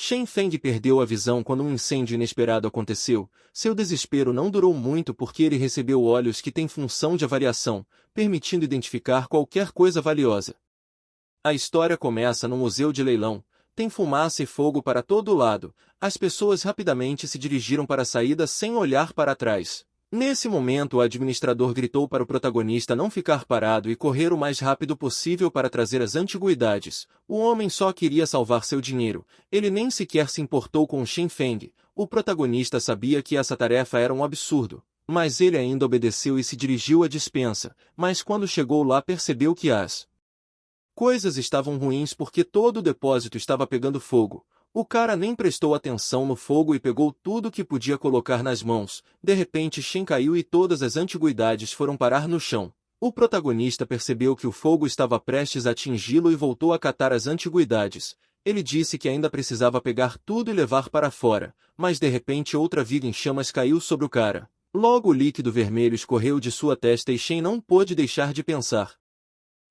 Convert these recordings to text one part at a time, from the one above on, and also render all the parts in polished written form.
Shen Feng perdeu a visão quando um incêndio inesperado aconteceu. Seu desespero não durou muito porque ele recebeu olhos que têm função de avaliação, permitindo identificar qualquer coisa valiosa. A história começa num museu de leilão. Tem fumaça e fogo para todo lado. As pessoas rapidamente se dirigiram para a saída sem olhar para trás. Nesse momento, o administrador gritou para o protagonista não ficar parado e correr o mais rápido possível para trazer as antiguidades. O homem só queria salvar seu dinheiro. Ele nem sequer se importou com Shen Feng. O protagonista sabia que essa tarefa era um absurdo. Mas ele ainda obedeceu e se dirigiu à despensa. Mas quando chegou lá percebeu que as coisas estavam ruins porque todo o depósito estava pegando fogo. O cara nem prestou atenção no fogo e pegou tudo que podia colocar nas mãos. De repente Shen caiu e todas as antiguidades foram parar no chão. O protagonista percebeu que o fogo estava prestes a atingi-lo e voltou a catar as antiguidades. Ele disse que ainda precisava pegar tudo e levar para fora, mas de repente outra viga em chamas caiu sobre o cara. Logo o líquido vermelho escorreu de sua testa e Shen não pôde deixar de pensar.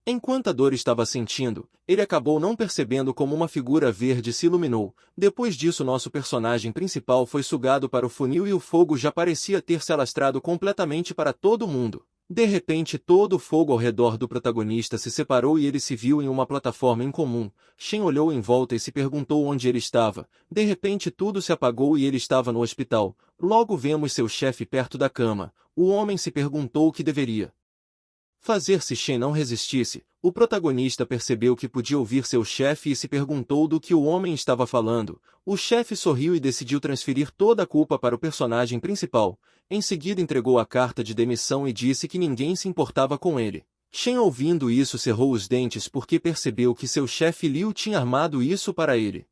Enquanto a dor estava sentindo, ele acabou não percebendo como uma figura verde se iluminou. Depois disso nosso personagem principal foi sugado para o funil e o fogo já parecia ter se alastrado completamente para todo mundo. De repente todo o fogo ao redor do protagonista se separou e ele se viu em uma plataforma incomum. Shen olhou em volta e se perguntou onde ele estava. De repente tudo se apagou e ele estava no hospital. Logo vemos seu chefe perto da cama. O homem se perguntou o que deveria fazer se Shen não resistisse. O protagonista percebeu que podia ouvir seu chefe e se perguntou do que o homem estava falando. O chefe sorriu e decidiu transferir toda a culpa para o personagem principal. Em seguida entregou a carta de demissão e disse que ninguém se importava com ele. Shen, ouvindo isso, cerrou os dentes porque percebeu que seu chefe Liu tinha armado isso para ele.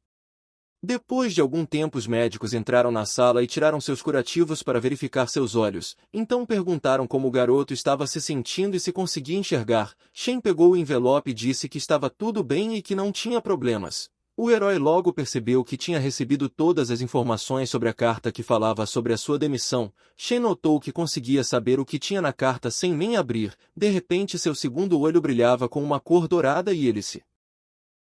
Depois de algum tempo os médicos entraram na sala e tiraram seus curativos para verificar seus olhos. Então perguntaram como o garoto estava se sentindo e se conseguia enxergar. Shen pegou o envelope e disse que estava tudo bem e que não tinha problemas. O herói logo percebeu que tinha recebido todas as informações sobre a carta que falava sobre a sua demissão. Shen notou que conseguia saber o que tinha na carta sem nem abrir. De repente seu segundo olho brilhava com uma cor dourada e ele se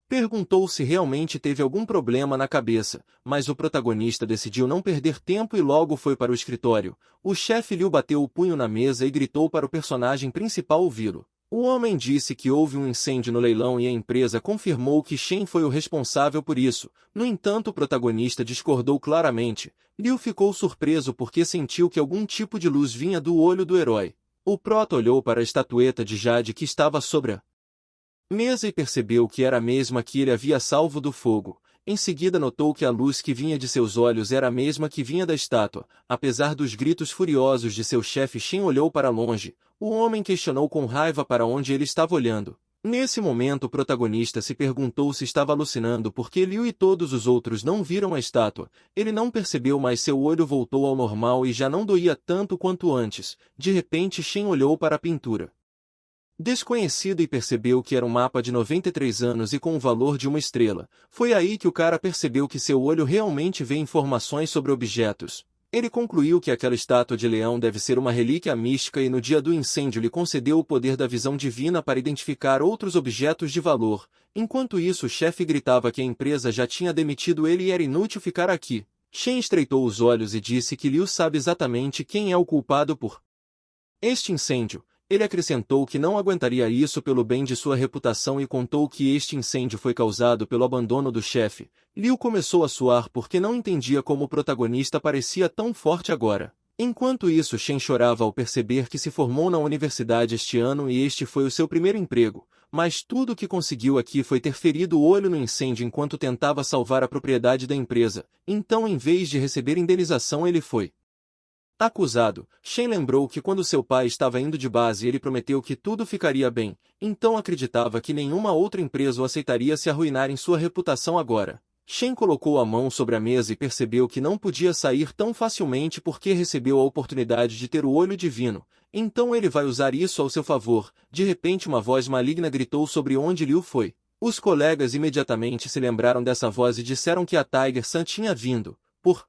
perguntou se realmente teve algum problema na cabeça, mas o protagonista decidiu não perder tempo e logo foi para o escritório. O chefe Liu bateu o punho na mesa e gritou para o personagem principal ouvi-lo. O homem disse que houve um incêndio no leilão e a empresa confirmou que Shen foi o responsável por isso. No entanto, o protagonista discordou claramente. Liu ficou surpreso porque sentiu que algum tipo de luz vinha do olho do herói. O prota olhou para a estatueta de jade que estava sobre a mesa e percebeu que era a mesma que ele havia salvo do fogo. Em seguida notou que a luz que vinha de seus olhos era a mesma que vinha da estátua. Apesar dos gritos furiosos de seu chefe, Shen olhou para longe. O homem questionou com raiva para onde ele estava olhando. Nesse momento o protagonista se perguntou se estava alucinando porque Liu e todos os outros não viram a estátua. Ele não percebeu, mas seu olho voltou ao normal e já não doía tanto quanto antes. De repente Shen olhou para a pintura desconhecido e percebeu que era um mapa de 93 anos e com o valor de uma estrela. Foi aí que o cara percebeu que seu olho realmente vê informações sobre objetos. Ele concluiu que aquela estátua de leão deve ser uma relíquia mística e no dia do incêndio lhe concedeu o poder da visão divina para identificar outros objetos de valor. Enquanto isso o chefe gritava que a empresa já tinha demitido ele e era inútil ficar aqui. Shen estreitou os olhos e disse que Liu sabe exatamente quem é o culpado por este incêndio. Ele acrescentou que não aguentaria isso pelo bem de sua reputação e contou que este incêndio foi causado pelo abandono do chefe. Liu começou a suar porque não entendia como o protagonista parecia tão forte agora. Enquanto isso Shen chorava ao perceber que se formou na universidade este ano e este foi o seu primeiro emprego. Mas tudo o que conseguiu aqui foi ter ferido o olho no incêndio enquanto tentava salvar a propriedade da empresa. Então em vez de receber indenização ele foi acusado. Shen lembrou que quando seu pai estava indo de base ele prometeu que tudo ficaria bem, então acreditava que nenhuma outra empresa o aceitaria se arruinarem sua reputação agora. Shen colocou a mão sobre a mesa e percebeu que não podia sair tão facilmente porque recebeu a oportunidade de ter o olho divino, então ele vai usar isso ao seu favor. De repente uma voz maligna gritou sobre onde Liu foi. Os colegas imediatamente se lembraram dessa voz e disseram que a Tiger-san tinha vindo. Por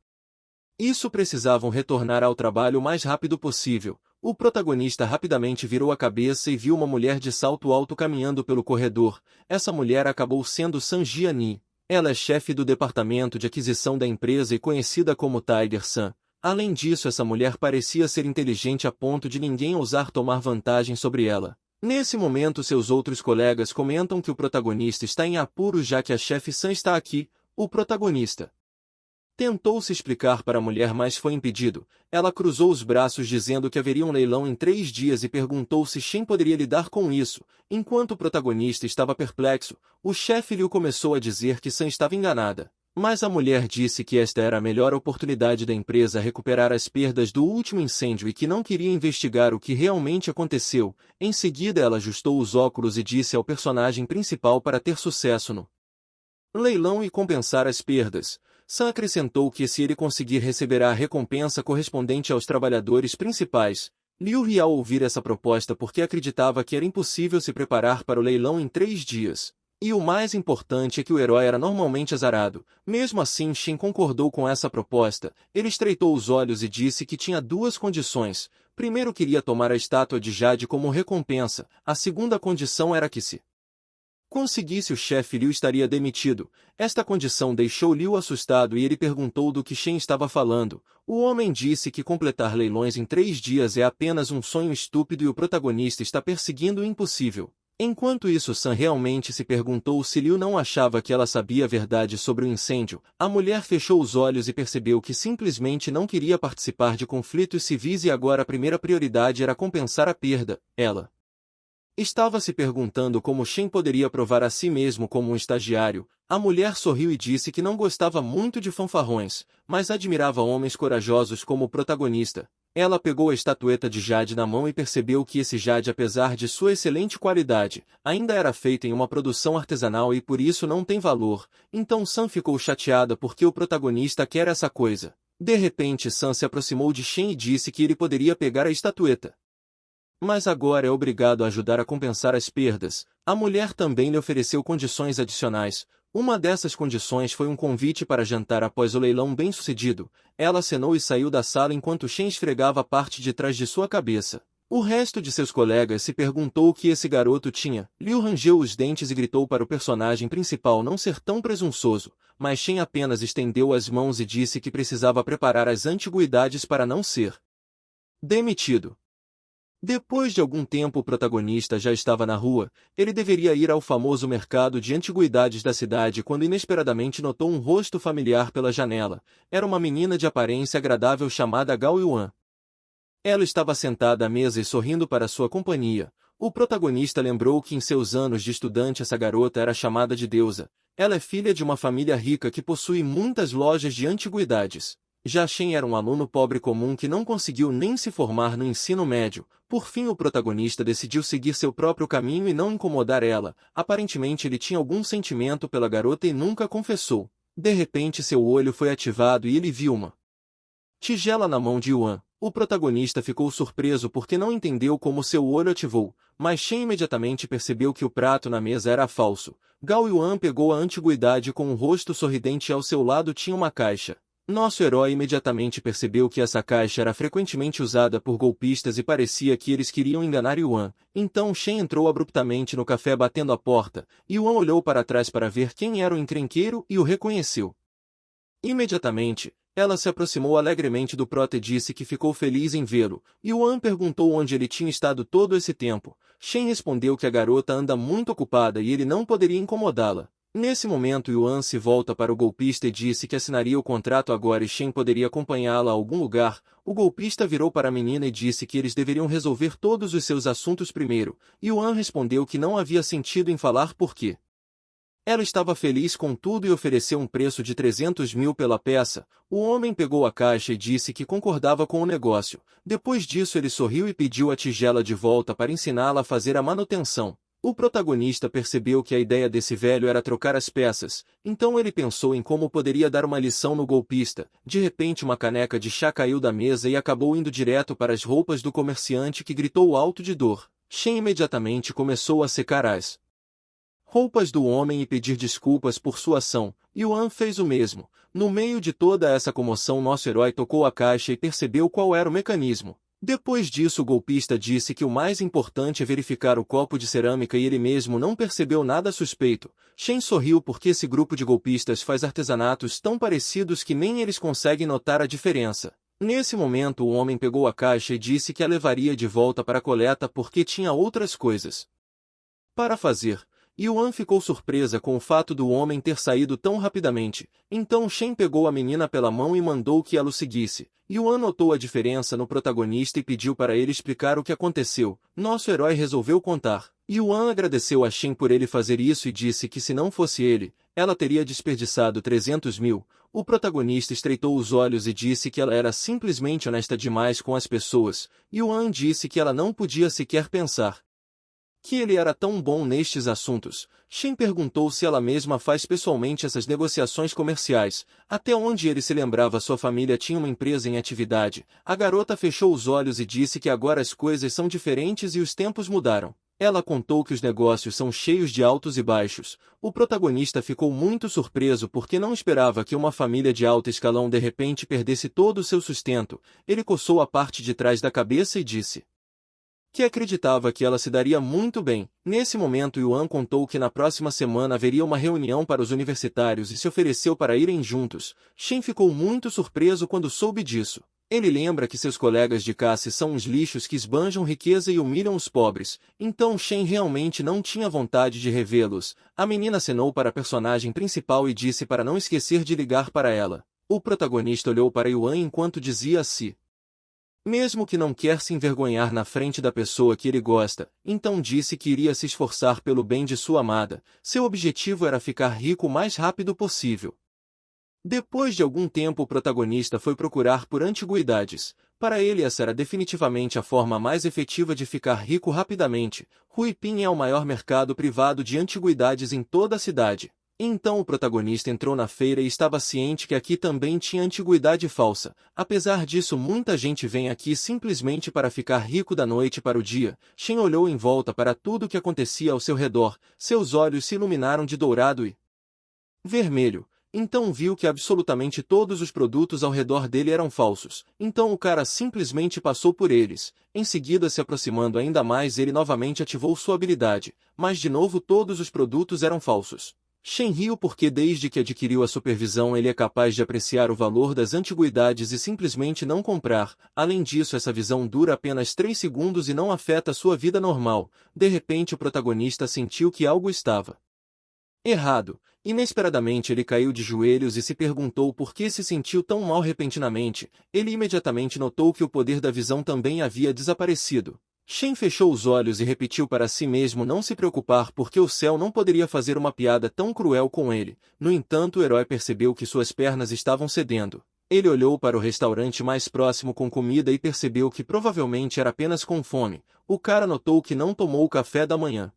isso precisavam retornar ao trabalho o mais rápido possível. O protagonista rapidamente virou a cabeça e viu uma mulher de salto alto caminhando pelo corredor. Essa mulher acabou sendo San Jiani. Ela é chefe do departamento de aquisição da empresa e conhecida como Tiger-san. Além disso, essa mulher parecia ser inteligente a ponto de ninguém ousar tomar vantagem sobre ela. Nesse momento, seus outros colegas comentam que o protagonista está em apuros já que a chefe San está aqui. O protagonista tentou se explicar para a mulher, mas foi impedido. Ela cruzou os braços dizendo que haveria um leilão em 3 dias e perguntou se Shen poderia lidar com isso. Enquanto o protagonista estava perplexo, o chefe Liu começou a dizer que San estava enganada. Mas a mulher disse que esta era a melhor oportunidade da empresa a recuperar as perdas do último incêndio e que não queria investigar o que realmente aconteceu. Em seguida, ela ajustou os óculos e disse ao personagem principal para ter sucesso no leilão e compensar as perdas. Sam acrescentou que se ele conseguir receberá a recompensa correspondente aos trabalhadores principais. Liu ria ao ouvir essa proposta porque acreditava que era impossível se preparar para o leilão em 3 dias. E o mais importante é que o herói era normalmente azarado. Mesmo assim, Shen concordou com essa proposta. Ele estreitou os olhos e disse que tinha 2 condições. Primeiro, queria tomar a estátua de Jade como recompensa. A segunda condição era que se conseguisse, o chefe Liu estaria demitido. Esta condição deixou Liu assustado e ele perguntou do que Shen estava falando. O homem disse que completar leilões em 3 dias é apenas um sonho estúpido e o protagonista está perseguindo o impossível. Enquanto isso, Sam realmente se perguntou se Liu não achava que ela sabia a verdade sobre o incêndio. A mulher fechou os olhos e percebeu que simplesmente não queria participar de conflitos civis e agora a primeira prioridade era compensar a perda. Ela estava se perguntando como Shen poderia provar a si mesmo como um estagiário. A mulher sorriu e disse que não gostava muito de fanfarrões, mas admirava homens corajosos como o protagonista. Ela pegou a estatueta de Jade na mão e percebeu que esse Jade, apesar de sua excelente qualidade, ainda era feito em uma produção artesanal e por isso não tem valor. Então Sam ficou chateada porque o protagonista quer essa coisa. De repente, Sam se aproximou de Shen e disse que ele poderia pegar a estatueta, mas agora é obrigado a ajudar a compensar as perdas. A mulher também lhe ofereceu condições adicionais. Uma dessas condições foi um convite para jantar após o leilão bem-sucedido. Ela acenou e saiu da sala enquanto Shen esfregava a parte de trás de sua cabeça. O resto de seus colegas se perguntou o que esse garoto tinha. Liu rangeu os dentes e gritou para o personagem principal não ser tão presunçoso, mas Shen apenas estendeu as mãos e disse que precisava preparar as antiguidades para não ser demitido. Depois de algum tempo, o protagonista já estava na rua. Ele deveria ir ao famoso mercado de antiguidades da cidade quando inesperadamente notou um rosto familiar pela janela. Era uma menina de aparência agradável chamada Gao Yuan. Ela estava sentada à mesa e sorrindo para sua companhia. O protagonista lembrou que em seus anos de estudante essa garota era chamada de deusa. Ela é filha de uma família rica que possui muitas lojas de antiguidades. Já Shen era um aluno pobre comum que não conseguiu nem se formar no ensino médio. Por fim, o protagonista decidiu seguir seu próprio caminho e não incomodar ela. Aparentemente ele tinha algum sentimento pela garota e nunca confessou. De repente seu olho foi ativado e ele viu uma tigela na mão de Yuan. O protagonista ficou surpreso porque não entendeu como seu olho ativou, mas Shen imediatamente percebeu que o prato na mesa era falso. Gao Yuan pegou a antiguidade com um rosto sorridente e ao seu lado tinha uma caixa. Nosso herói imediatamente percebeu que essa caixa era frequentemente usada por golpistas e parecia que eles queriam enganar Yuan. Então Shen entrou abruptamente no café batendo a porta. Yuan olhou para trás para ver quem era o encrenqueiro e o reconheceu. Imediatamente, ela se aproximou alegremente do prota e disse que ficou feliz em vê-lo. Yuan perguntou onde ele tinha estado todo esse tempo. Shen respondeu que a garota anda muito ocupada e ele não poderia incomodá-la. Nesse momento, Yuan se volta para o golpista e disse que assinaria o contrato agora e Shen poderia acompanhá-la a algum lugar. O golpista virou para a menina e disse que eles deveriam resolver todos os seus assuntos primeiro. Yuan respondeu que não havia sentido em falar porque ela estava feliz com tudo e ofereceu um preço de 300 mil pela peça. O homem pegou a caixa e disse que concordava com o negócio. Depois disso ele sorriu e pediu a tigela de volta para ensiná-la a fazer a manutenção. O protagonista percebeu que a ideia desse velho era trocar as peças, então ele pensou em como poderia dar uma lição no golpista. De repente uma caneca de chá caiu da mesa e acabou indo direto para as roupas do comerciante que gritou alto de dor. Shen imediatamente começou a secar as roupas do homem e pedir desculpas por sua ação. Yuan fez o mesmo. No meio de toda essa comoção, nosso herói tocou a caixa e percebeu qual era o mecanismo. Depois disso, o golpista disse que o mais importante é verificar o copo de cerâmica e ele mesmo não percebeu nada suspeito. Shen sorriu porque esse grupo de golpistas faz artesanatos tão parecidos que nem eles conseguem notar a diferença. Nesse momento, o homem pegou a caixa e disse que a levaria de volta para a coleta porque tinha outras coisas para fazer. Yuan ficou surpresa com o fato do homem ter saído tão rapidamente, então Shen pegou a menina pela mão e mandou que ela o seguisse. Yuan notou a diferença no protagonista e pediu para ele explicar o que aconteceu. Nosso herói resolveu contar. Yuan agradeceu a Shen por ele fazer isso e disse que se não fosse ele, ela teria desperdiçado 300 mil. O protagonista estreitou os olhos e disse que ela era simplesmente honesta demais com as pessoas. Yuan disse que ela não podia sequer pensar que ele era tão bom nestes assuntos. Shen perguntou se ela mesma faz pessoalmente essas negociações comerciais. Até onde ele se lembrava, sua família tinha uma empresa em atividade. A garota fechou os olhos e disse que agora as coisas são diferentes e os tempos mudaram. Ela contou que os negócios são cheios de altos e baixos. O protagonista ficou muito surpreso porque não esperava que uma família de alto escalão de repente perdesse todo o seu sustento. Ele coçou a parte de trás da cabeça e disse que acreditava que ela se daria muito bem. Nesse momento, Yuan contou que na próxima semana haveria uma reunião para os universitários e se ofereceu para irem juntos. Shen ficou muito surpreso quando soube disso. Ele lembra que seus colegas de classe são uns lixos que esbanjam riqueza e humilham os pobres, então Shen realmente não tinha vontade de revê-los. A menina acenou para a personagem principal e disse para não esquecer de ligar para ela. O protagonista olhou para Yuan enquanto dizia a si mesmo que não quer se envergonhar na frente da pessoa que ele gosta, então disse que iria se esforçar pelo bem de sua amada. Seu objetivo era ficar rico o mais rápido possível. Depois de algum tempo, o protagonista foi procurar por antiguidades. Para ele, essa era definitivamente a forma mais efetiva de ficar rico rapidamente. Huiping é o maior mercado privado de antiguidades em toda a cidade. Então o protagonista entrou na feira e estava ciente que aqui também tinha antiguidade falsa. Apesar disso, muita gente vem aqui simplesmente para ficar rico da noite para o dia. Shen olhou em volta para tudo o que acontecia ao seu redor. Seus olhos se iluminaram de dourado e vermelho. Então viu que absolutamente todos os produtos ao redor dele eram falsos. Então o cara simplesmente passou por eles. Em seguida, se aproximando ainda mais, ele novamente ativou sua habilidade. Mas de novo todos os produtos eram falsos. Shen riu porque desde que adquiriu a supervisão ele é capaz de apreciar o valor das antiguidades e simplesmente não comprar. Além disso, essa visão dura apenas 3 segundos e não afeta sua vida normal. De repente, o protagonista sentiu que algo estava errado. Inesperadamente ele caiu de joelhos e se perguntou por que se sentiu tão mal repentinamente. Ele imediatamente notou que o poder da visão também havia desaparecido. Shen fechou os olhos e repetiu para si mesmo não se preocupar porque o céu não poderia fazer uma piada tão cruel com ele. No entanto, o herói percebeu que suas pernas estavam cedendo. Ele olhou para o restaurante mais próximo com comida e percebeu que provavelmente era apenas com fome. O cara notou que não tomou o café da manhã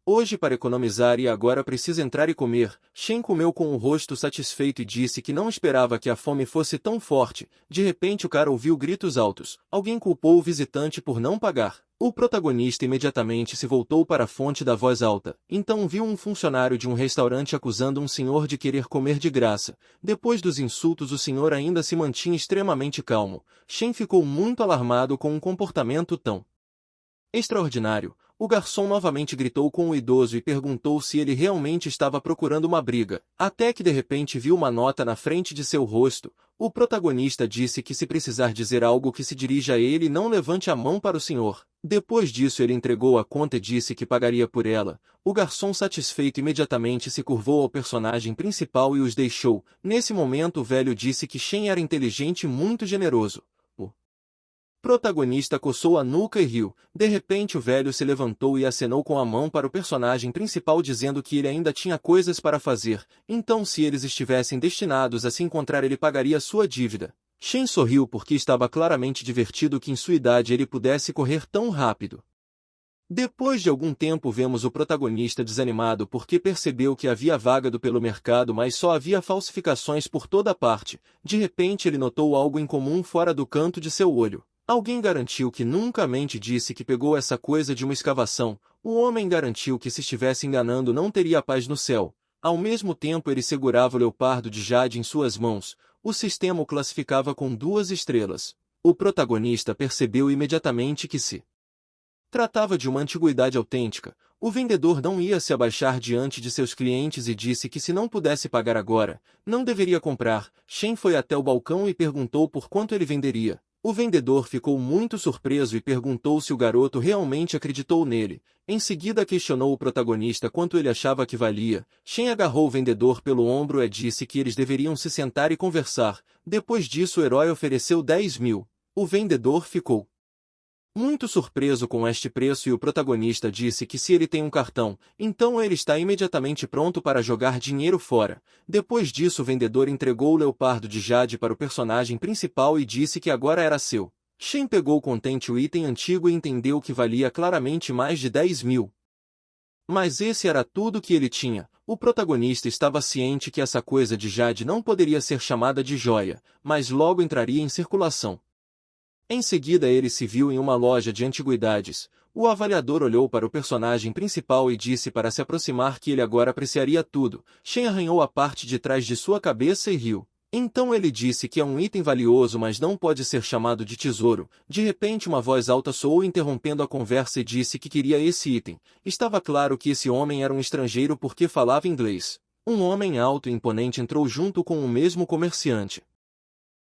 hoje para economizar e agora precisa entrar e comer. Shen comeu com o rosto satisfeito e disse que não esperava que a fome fosse tão forte. De repente o cara ouviu gritos altos. Alguém culpou o visitante por não pagar. O protagonista imediatamente se voltou para a fonte da voz alta. Então viu um funcionário de um restaurante acusando um senhor de querer comer de graça. Depois dos insultos, o senhor ainda se mantinha extremamente calmo. Shen ficou muito alarmado com um comportamento tão extraordinário. O garçom novamente gritou com o idoso e perguntou se ele realmente estava procurando uma briga, até que de repente viu uma nota na frente de seu rosto. O protagonista disse que se precisar dizer algo que se dirija a ele, não levante a mão para o senhor. Depois disso ele entregou a conta e disse que pagaria por ela. O garçom, satisfeito, imediatamente se curvou ao personagem principal e os deixou. Nesse momento o velho disse que Shen era inteligente e muito generoso. O protagonista coçou a nuca e riu. De repente o velho se levantou e acenou com a mão para o personagem principal dizendo que ele ainda tinha coisas para fazer, então se eles estivessem destinados a se encontrar ele pagaria sua dívida. Shen sorriu porque estava claramente divertido que em sua idade ele pudesse correr tão rápido. Depois de algum tempo vemos o protagonista desanimado porque percebeu que havia vagado pelo mercado mas só havia falsificações por toda parte. De repente ele notou algo incomum fora do canto de seu olho. Alguém garantiu que nunca mente disse que pegou essa coisa de uma escavação. O homem garantiu que se estivesse enganando não teria paz no céu. Ao mesmo tempo ele segurava o leopardo de jade em suas mãos. O sistema o classificava com 2 estrelas. O protagonista percebeu imediatamente que se tratava de uma antiguidade autêntica. O vendedor não ia se abaixar diante de seus clientes e disse que se não pudesse pagar agora, não deveria comprar. Shen foi até o balcão e perguntou por quanto ele venderia. O vendedor ficou muito surpreso e perguntou se o garoto realmente acreditou nele. Em seguida questionou o protagonista quanto ele achava que valia. Shen agarrou o vendedor pelo ombro e disse que eles deveriam se sentar e conversar. Depois disso o herói ofereceu 10.000. O vendedor ficou muito surpreso com este preço e o protagonista disse que se ele tem um cartão, então ele está imediatamente pronto para jogar dinheiro fora. Depois disso o vendedor entregou o leopardo de Jade para o personagem principal e disse que agora era seu. Shen pegou contente o item antigo e entendeu que valia claramente mais de 10.000. Mas esse era tudo que ele tinha. O protagonista estava ciente que essa coisa de Jade não poderia ser chamada de joia, mas logo entraria em circulação. Em seguida ele se viu em uma loja de antiguidades. O avaliador olhou para o personagem principal e disse para se aproximar que ele agora apreciaria tudo. Shen arranhou a parte de trás de sua cabeça e riu. Então ele disse que é um item valioso mas não pode ser chamado de tesouro. De repente uma voz alta soou interrompendo a conversa e disse que queria esse item. Estava claro que esse homem era um estrangeiro porque falava inglês. Um homem alto e imponente entrou junto com o mesmo comerciante.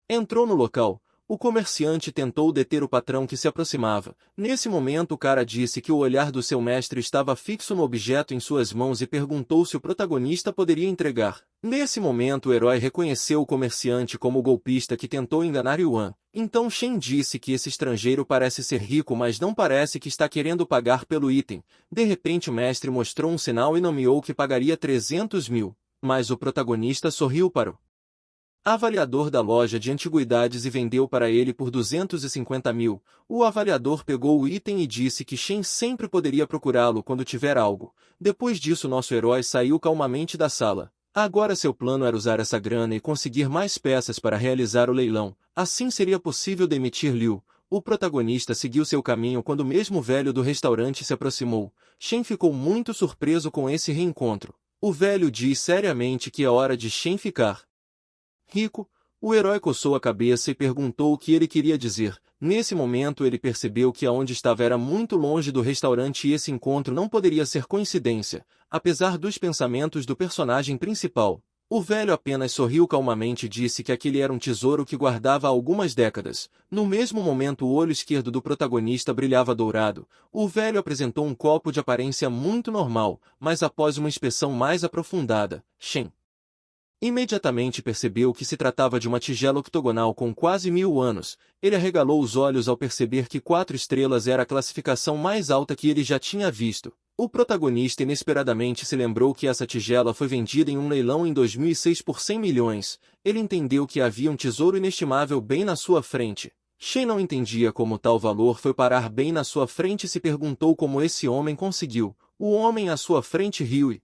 Entrou no local. O comerciante tentou deter o patrão que se aproximava. Nesse momento o cara disse que o olhar do seu mestre estava fixo no objeto em suas mãos e perguntou se o protagonista poderia entregar. Nesse momento o herói reconheceu o comerciante como o golpista que tentou enganar Yuan. Então Shen disse que esse estrangeiro parece ser rico mas não parece que está querendo pagar pelo item. De repente o mestre mostrou um sinal e nomeou que pagaria 300.000. Mas o protagonista sorriu para o avaliador da loja de antiguidades e vendeu para ele por 250.000. O avaliador pegou o item e disse que Shen sempre poderia procurá-lo quando tiver algo. Depois disso nosso herói saiu calmamente da sala. Agora seu plano era usar essa grana e conseguir mais peças para realizar o leilão. Assim seria possível demitir Liu. O protagonista seguiu seu caminho quando o mesmo velho do restaurante se aproximou. Shen ficou muito surpreso com esse reencontro. O velho diz seriamente que é hora de Shen ficar rico. O herói coçou a cabeça e perguntou o que ele queria dizer. Nesse momento ele percebeu que aonde estava era muito longe do restaurante e esse encontro não poderia ser coincidência, apesar dos pensamentos do personagem principal. O velho apenas sorriu calmamente e disse que aquele era um tesouro que guardava há algumas décadas. No mesmo momento o olho esquerdo do protagonista brilhava dourado. O velho apresentou um copo de aparência muito normal, mas após uma inspeção mais aprofundada, Shen imediatamente percebeu que se tratava de uma tigela octogonal com quase 1000 anos. Ele arregalou os olhos ao perceber que 4 estrelas era a classificação mais alta que ele já tinha visto. O protagonista inesperadamente se lembrou que essa tigela foi vendida em um leilão em 2006 por 100 milhões. Ele entendeu que havia um tesouro inestimável bem na sua frente. Shen não entendia como tal valor foi parar bem na sua frente e se perguntou como esse homem conseguiu. O homem à sua frente riu e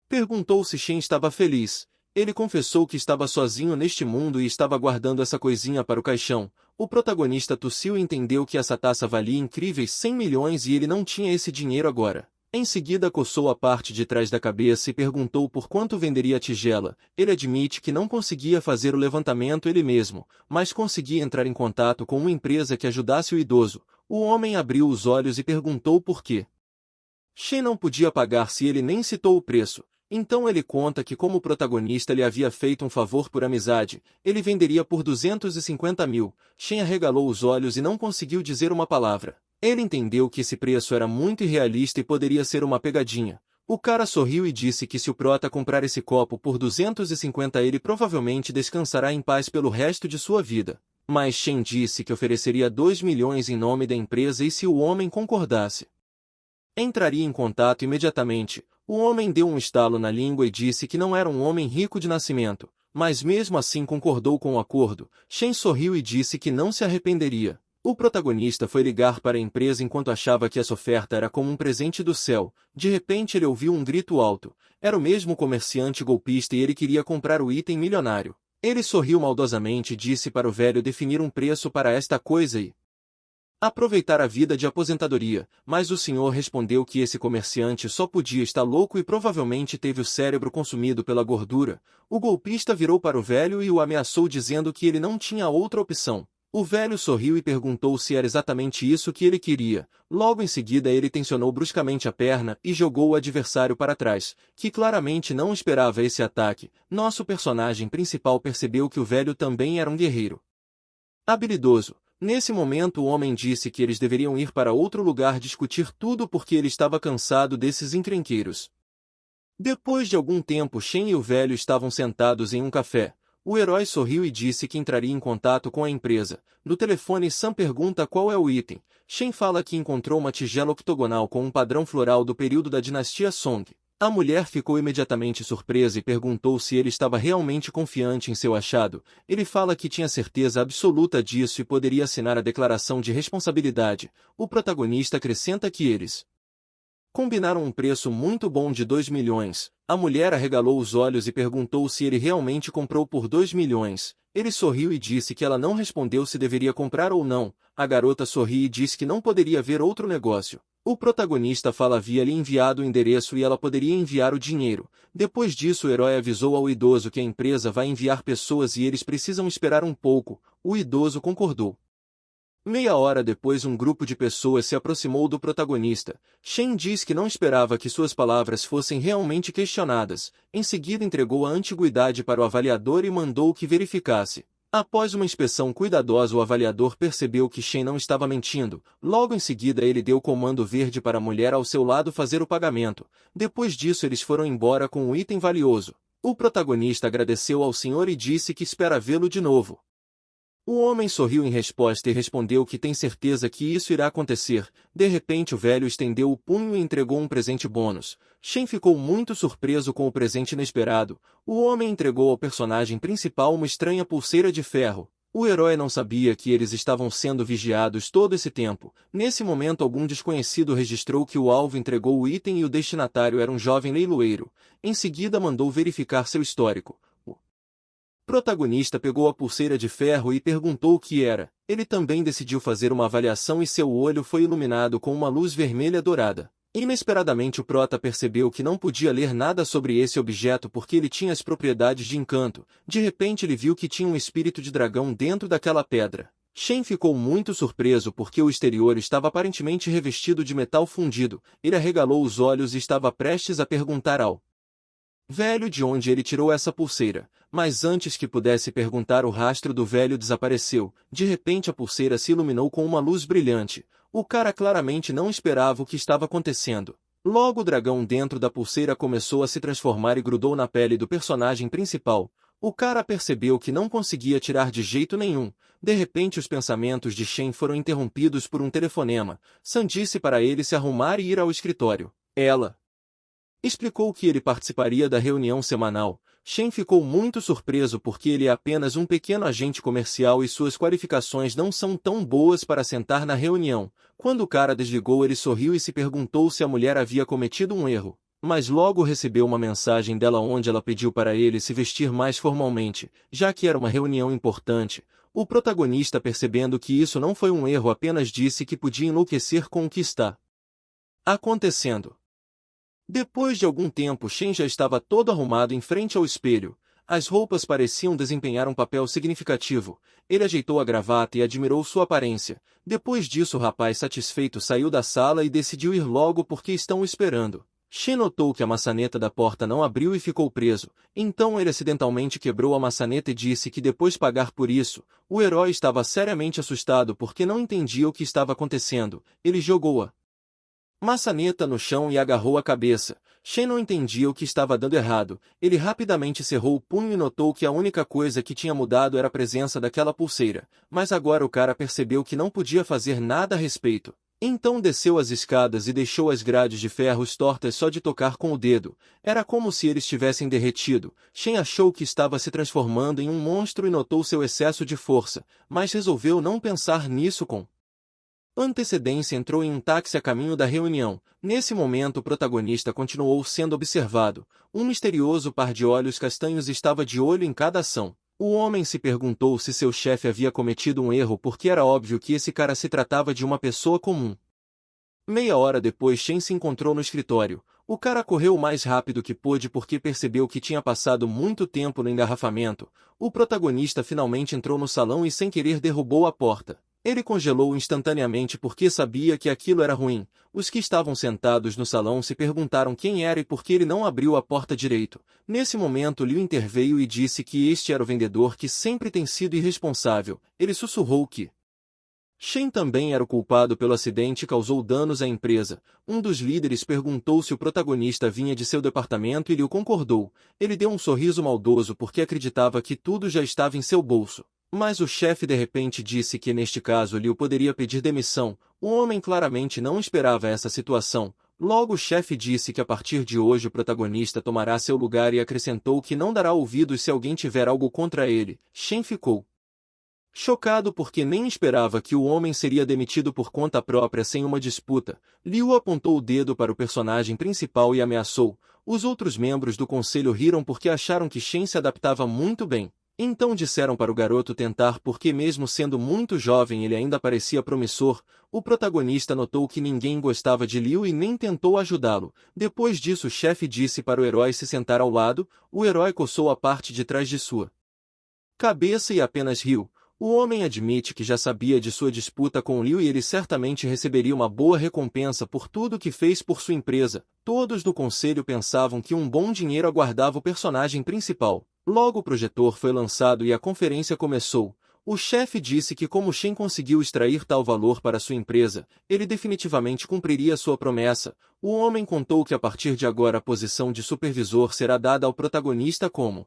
perguntou se Shen estava feliz. Ele confessou que estava sozinho neste mundo e estava guardando essa coisinha para o caixão. O protagonista tossiu e entendeu que essa taça valia incríveis 100 milhões e ele não tinha esse dinheiro agora. Em seguida coçou a parte de trás da cabeça e perguntou por quanto venderia a tigela. Ele admite que não conseguia fazer o levantamento ele mesmo, mas conseguia entrar em contato com uma empresa que ajudasse o idoso. O homem abriu os olhos e perguntou por quê Shen não podia pagar se ele nem citou o preço. Então ele conta que como o protagonista lhe havia feito um favor por amizade, ele venderia por 250.000. Shen arregalou os olhos e não conseguiu dizer uma palavra. Ele entendeu que esse preço era muito irrealista e poderia ser uma pegadinha. O cara sorriu e disse que se o prota comprar esse copo por 250 ele provavelmente descansará em paz pelo resto de sua vida. Mas Shen disse que ofereceria 2 milhões em nome da empresa e se o homem concordasse, entraria em contato imediatamente. O homem deu um estalo na língua e disse que não era um homem rico de nascimento, mas mesmo assim concordou com o acordo. Shen sorriu e disse que não se arrependeria. O protagonista foi ligar para a empresa enquanto achava que essa oferta era como um presente do céu. De repente ele ouviu um grito alto. Era o mesmo comerciante golpista e ele queria comprar o item milionário. Ele sorriu maldosamente e disse para o velho definir um preço para esta coisa e aproveitar a vida de aposentadoria, mas o senhor respondeu que esse comerciante só podia estar louco e provavelmente teve o cérebro consumido pela gordura. O golpista virou para o velho e o ameaçou dizendo que ele não tinha outra opção. O velho sorriu e perguntou se era exatamente isso que ele queria. Logo em seguida ele tensionou bruscamente a perna e jogou o adversário para trás, que claramente não esperava esse ataque. Nosso personagem principal percebeu que o velho também era um guerreiro habilidoso. Nesse momento o homem disse que eles deveriam ir para outro lugar discutir tudo porque ele estava cansado desses encrenqueiros. Depois de algum tempo Shen e o velho estavam sentados em um café. O herói sorriu e disse que entraria em contato com a empresa. No telefone Sam pergunta qual é o item. Shen fala que encontrou uma tigela octogonal com um padrão floral do período da dinastia Song. A mulher ficou imediatamente surpresa e perguntou se ele estava realmente confiante em seu achado. Ele fala que tinha certeza absoluta disso e poderia assinar a declaração de responsabilidade. O protagonista acrescenta que eles combinaram um preço muito bom de 2 milhões. A mulher arregalou os olhos e perguntou se ele realmente comprou por 2 milhões. Ele sorriu e disse que ela não respondeu se deveria comprar ou não. A garota sorri e disse que não poderia haver outro negócio. O protagonista fala havia lhe enviado o endereço e ela poderia enviar o dinheiro. Depois disso o herói avisou ao idoso que a empresa vai enviar pessoas e eles precisam esperar um pouco. O idoso concordou. Meia hora depois um grupo de pessoas se aproximou do protagonista. Shen diz que não esperava que suas palavras fossem realmente questionadas. Em seguida entregou a antiguidade para o avaliador e mandou que verificasse. Após uma inspeção cuidadosa o avaliador percebeu que Shen não estava mentindo. Logo em seguida ele deu o comando verde para a mulher ao seu lado fazer o pagamento. Depois disso eles foram embora com um item valioso. O protagonista agradeceu ao senhor e disse que espera vê-lo de novo. O homem sorriu em resposta e respondeu que tem certeza que isso irá acontecer. De repente o velho estendeu o punho e entregou um presente bônus. Shen ficou muito surpreso com o presente inesperado. O homem entregou ao personagem principal uma estranha pulseira de ferro. O herói não sabia que eles estavam sendo vigiados todo esse tempo. Nesse momento algum desconhecido registrou que o alvo entregou o item e o destinatário era um jovem leiloeiro. Em seguida mandou verificar seu histórico. O protagonista pegou a pulseira de ferro e perguntou o que era. Ele também decidiu fazer uma avaliação e seu olho foi iluminado com uma luz vermelha dourada. Inesperadamente o prota percebeu que não podia ler nada sobre esse objeto porque ele tinha as propriedades de encanto. De repente ele viu que tinha um espírito de dragão dentro daquela pedra. Shen ficou muito surpreso porque o exterior estava aparentemente revestido de metal fundido. Ele arregalou os olhos e estava prestes a perguntar ao velho de onde ele tirou essa pulseira, mas antes que pudesse perguntar o rastro do velho desapareceu. De repente a pulseira se iluminou com uma luz brilhante. O cara claramente não esperava o que estava acontecendo. Logo o dragão dentro da pulseira começou a se transformar e grudou na pele do personagem principal. O cara percebeu que não conseguia tirar de jeito nenhum. De repente os pensamentos de Shen foram interrompidos por um telefonema. Sam disse para ele se arrumar e ir ao escritório. Ela explicou que ele participaria da reunião semanal. Shen ficou muito surpreso porque ele é apenas um pequeno agente comercial e suas qualificações não são tão boas para sentar na reunião. Quando o cara desligou ele sorriu e se perguntou se a mulher havia cometido um erro. Mas logo recebeu uma mensagem dela onde ela pediu para ele se vestir mais formalmente, já que era uma reunião importante. O protagonista, percebendo que isso não foi um erro, apenas disse que podia enlouquecer com o que está acontecendo. Depois de algum tempo Shen já estava todo arrumado em frente ao espelho. As roupas pareciam desempenhar um papel significativo. Ele ajeitou a gravata e admirou sua aparência. Depois disso o rapaz satisfeito saiu da sala e decidiu ir logo porque estão o esperando. Shen notou que a maçaneta da porta não abriu e ficou preso. Então ele acidentalmente quebrou a maçaneta e disse que depois pagar por isso. O herói estava seriamente assustado porque não entendia o que estava acontecendo. Ele jogou-a maçaneta no chão e agarrou a cabeça. Shen não entendia o que estava dando errado. Ele rapidamente cerrou o punho e notou que a única coisa que tinha mudado era a presença daquela pulseira. Mas agora o cara percebeu que não podia fazer nada a respeito. Então desceu as escadas e deixou as grades de ferros tortas só de tocar com o dedo. Era como se eles tivessem derretido. Shen achou que estava se transformando em um monstro e notou seu excesso de força, mas resolveu não pensar nisso com antecedência. Entrou em um táxi a caminho da reunião. Nesse momento o protagonista continuou sendo observado. Um misterioso par de olhos castanhos estava de olho em cada ação. O homem se perguntou se seu chefe havia cometido um erro porque era óbvio que esse cara se tratava de uma pessoa comum. Meia hora depois Shen se encontrou no escritório. O cara correu o mais rápido que pôde porque percebeu que tinha passado muito tempo no engarrafamento. O protagonista finalmente entrou no salão e sem querer derrubou a porta. Ele congelou instantaneamente porque sabia que aquilo era ruim. Os que estavam sentados no salão se perguntaram quem era e por que ele não abriu a porta direito. Nesse momento Liu interveio e disse que este era o vendedor que sempre tem sido irresponsável. Ele sussurrou que Shen também era o culpado pelo acidente e causou danos à empresa. Um dos líderes perguntou se o protagonista vinha de seu departamento e Liu concordou. Ele deu um sorriso maldoso porque acreditava que tudo já estava em seu bolso. Mas o chefe de repente disse que neste caso Liu poderia pedir demissão. O homem claramente não esperava essa situação. Logo o chefe disse que a partir de hoje o protagonista tomará seu lugar e acrescentou que não dará ouvidos se alguém tiver algo contra ele. Shen ficou chocado porque nem esperava que o homem seria demitido por conta própria sem uma disputa. Liu apontou o dedo para o personagem principal e ameaçou. Os outros membros do conselho riram porque acharam que Shen se adaptava muito bem. Então disseram para o garoto tentar porque mesmo sendo muito jovem ele ainda parecia promissor. O protagonista notou que ninguém gostava de Liu e nem tentou ajudá-lo. Depois disso o chefe disse para o herói se sentar ao lado. O herói coçou a parte de trás de sua cabeça e apenas riu. O homem admite que já sabia de sua disputa com Liu e ele certamente receberia uma boa recompensa por tudo que fez por sua empresa. Todos do conselho pensavam que um bom dinheiro aguardava o personagem principal. Logo o projetor foi lançado e a conferência começou. O chefe disse que como Shen conseguiu extrair tal valor para sua empresa, ele definitivamente cumpriria sua promessa. O homem contou que a partir de agora a posição de supervisor será dada ao protagonista como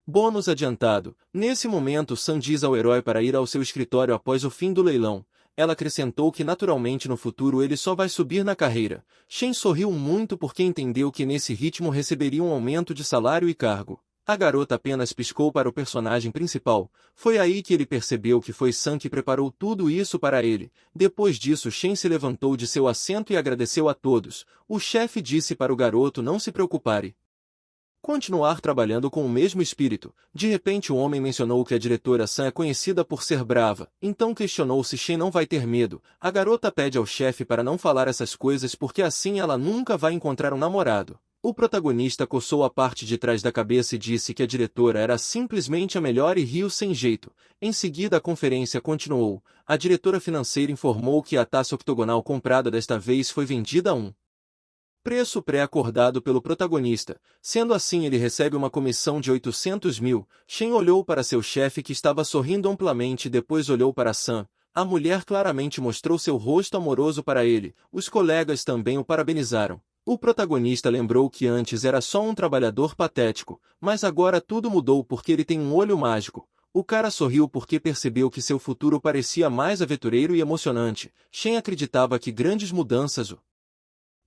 bônus adiantado. Nesse momento Sam diz ao herói para ir ao seu escritório após o fim do leilão. Ela acrescentou que naturalmente no futuro ele só vai subir na carreira. Shen sorriu muito porque entendeu que nesse ritmo receberia um aumento de salário e cargo. A garota apenas piscou para o personagem principal. Foi aí que ele percebeu que foi Sam que preparou tudo isso para ele. Depois disso Shen se levantou de seu assento e agradeceu a todos. O chefe disse para o garoto não se preocupar e continuar trabalhando com o mesmo espírito. De repente o homem mencionou que a diretora Sam é conhecida por ser brava, então questionou se Shen não vai ter medo. A garota pede ao chefe para não falar essas coisas porque assim ela nunca vai encontrar um namorado. O protagonista coçou a parte de trás da cabeça e disse que a diretora era simplesmente a melhor e riu sem jeito. Em seguida a conferência continuou. A diretora financeira informou que a taça octogonal comprada desta vez foi vendida a um preço pré-acordado pelo protagonista. Sendo assim ele recebe uma comissão de 800 mil. Shen olhou para seu chefe que estava sorrindo amplamente e depois olhou para Sam. A mulher claramente mostrou seu rosto amoroso para ele. Os colegas também o parabenizaram. O protagonista lembrou que antes era só um trabalhador patético, mas agora tudo mudou porque ele tem um olho mágico. O cara sorriu porque percebeu que seu futuro parecia mais aventureiro e emocionante. Shen acreditava que grandes mudanças o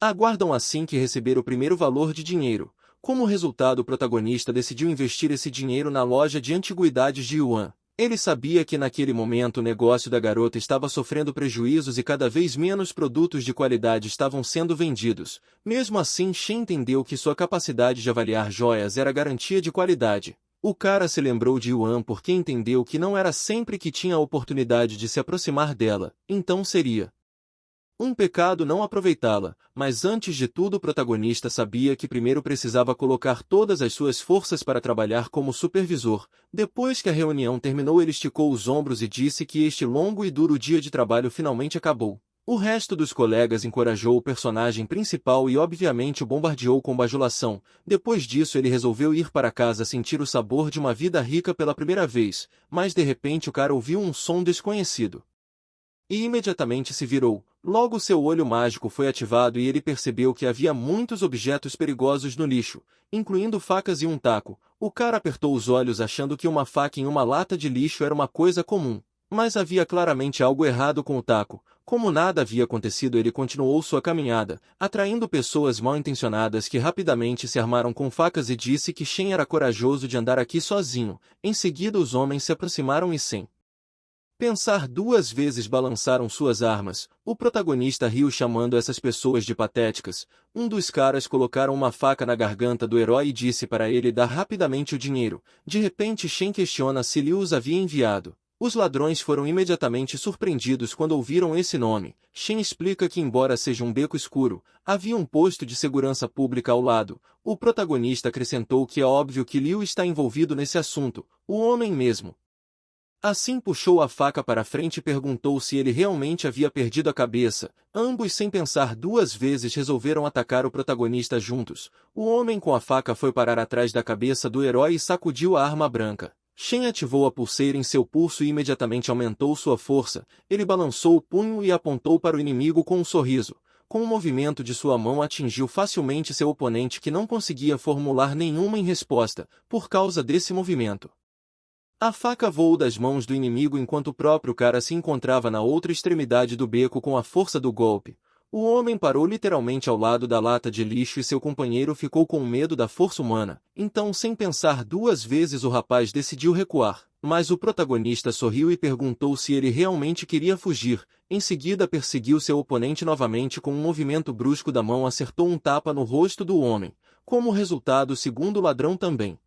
aguardam assim que receber o primeiro valor de dinheiro. Como resultado, o protagonista decidiu investir esse dinheiro na loja de antiguidades de Yuan. Ele sabia que naquele momento o negócio da garota estava sofrendo prejuízos e cada vez menos produtos de qualidade estavam sendo vendidos. Mesmo assim, Shen entendeu que sua capacidade de avaliar joias era garantia de qualidade. O cara se lembrou de Yuan porque entendeu que não era sempre que tinha a oportunidade de se aproximar dela, então seria um pecado não aproveitá-la, mas antes de tudo o protagonista sabia que primeiro precisava colocar todas as suas forças para trabalhar como supervisor. Depois que a reunião terminou ele esticou os ombros e disse que este longo e duro dia de trabalho finalmente acabou. O resto dos colegas encorajou o personagem principal e obviamente o bombardeou com bajulação. Depois disso ele resolveu ir para casa sentir o sabor de uma vida rica pela primeira vez, mas de repente o cara ouviu um som desconhecido e imediatamente se virou. Logo seu olho mágico foi ativado e ele percebeu que havia muitos objetos perigosos no lixo, incluindo facas e um taco. O cara apertou os olhos achando que uma faca em uma lata de lixo era uma coisa comum, mas havia claramente algo errado com o taco. Como nada havia acontecido, ele continuou sua caminhada, atraindo pessoas mal-intencionadas que rapidamente se armaram com facas e disse que Shen era corajoso de andar aqui sozinho. Em seguida os homens se aproximaram e sem pensar duas vezes balançaram suas armas. O protagonista riu chamando essas pessoas de patéticas. Um dos caras colocaram uma faca na garganta do herói e disse para ele dar rapidamente o dinheiro. De repente Shen questiona se Liu os havia enviado. Os ladrões foram imediatamente surpreendidos quando ouviram esse nome. Shen explica que, embora seja um beco escuro, havia um posto de segurança pública ao lado. O protagonista acrescentou que é óbvio que Liu está envolvido nesse assunto, o homem mesmo. Assim puxou a faca para frente e perguntou se ele realmente havia perdido a cabeça. Ambos, sem pensar duas vezes, resolveram atacar o protagonista juntos. O homem com a faca foi parar atrás da cabeça do herói e sacudiu a arma branca. Shen ativou a pulseira em seu pulso e imediatamente aumentou sua força. Ele balançou o punho e apontou para o inimigo com um sorriso. Com o movimento de sua mão atingiu facilmente seu oponente, que não conseguia formular nenhuma em resposta, por causa desse movimento. A faca voou das mãos do inimigo enquanto o próprio cara se encontrava na outra extremidade do beco com a força do golpe. O homem parou literalmente ao lado da lata de lixo e seu companheiro ficou com medo da força humana. Então, sem pensar duas vezes, o rapaz decidiu recuar. Mas o protagonista sorriu e perguntou se ele realmente queria fugir. Em seguida, perseguiu seu oponente novamente com um movimento brusco da mão, acertou um tapa no rosto do homem. Como resultado, o segundo ladrão também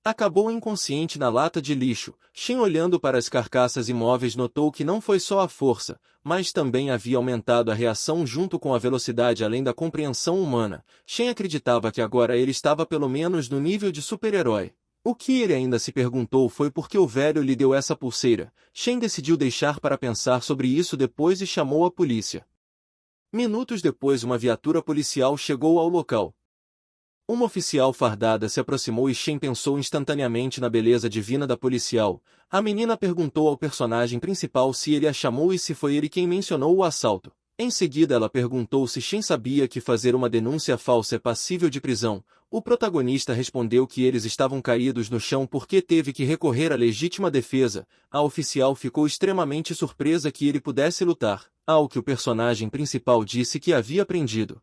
acabou inconsciente na lata de lixo. Shen, olhando para as carcaças imóveis, notou que não foi só a força, mas também havia aumentado a reação junto com a velocidade além da compreensão humana. Shen acreditava que agora ele estava pelo menos no nível de super-herói. O que ele ainda se perguntou foi por que o velho lhe deu essa pulseira. Shen decidiu deixar para pensar sobre isso depois e chamou a polícia. Minutos depois, uma viatura policial chegou ao local. Uma oficial fardada se aproximou e Shen pensou instantaneamente na beleza divina da policial. A menina perguntou ao personagem principal se ele a chamou e se foi ele quem mencionou o assalto. Em seguida, ela perguntou se Shen sabia que fazer uma denúncia falsa é passível de prisão. O protagonista respondeu que eles estavam caídos no chão porque teve que recorrer à legítima defesa. A oficial ficou extremamente surpresa que ele pudesse lutar, ao que o personagem principal disse que havia aprendido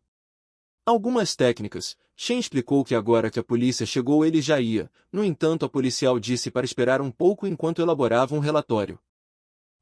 algumas técnicas. Shen explicou que agora que a polícia chegou ele já ia. No entanto, a policial disse para esperar um pouco enquanto elaborava um relatório.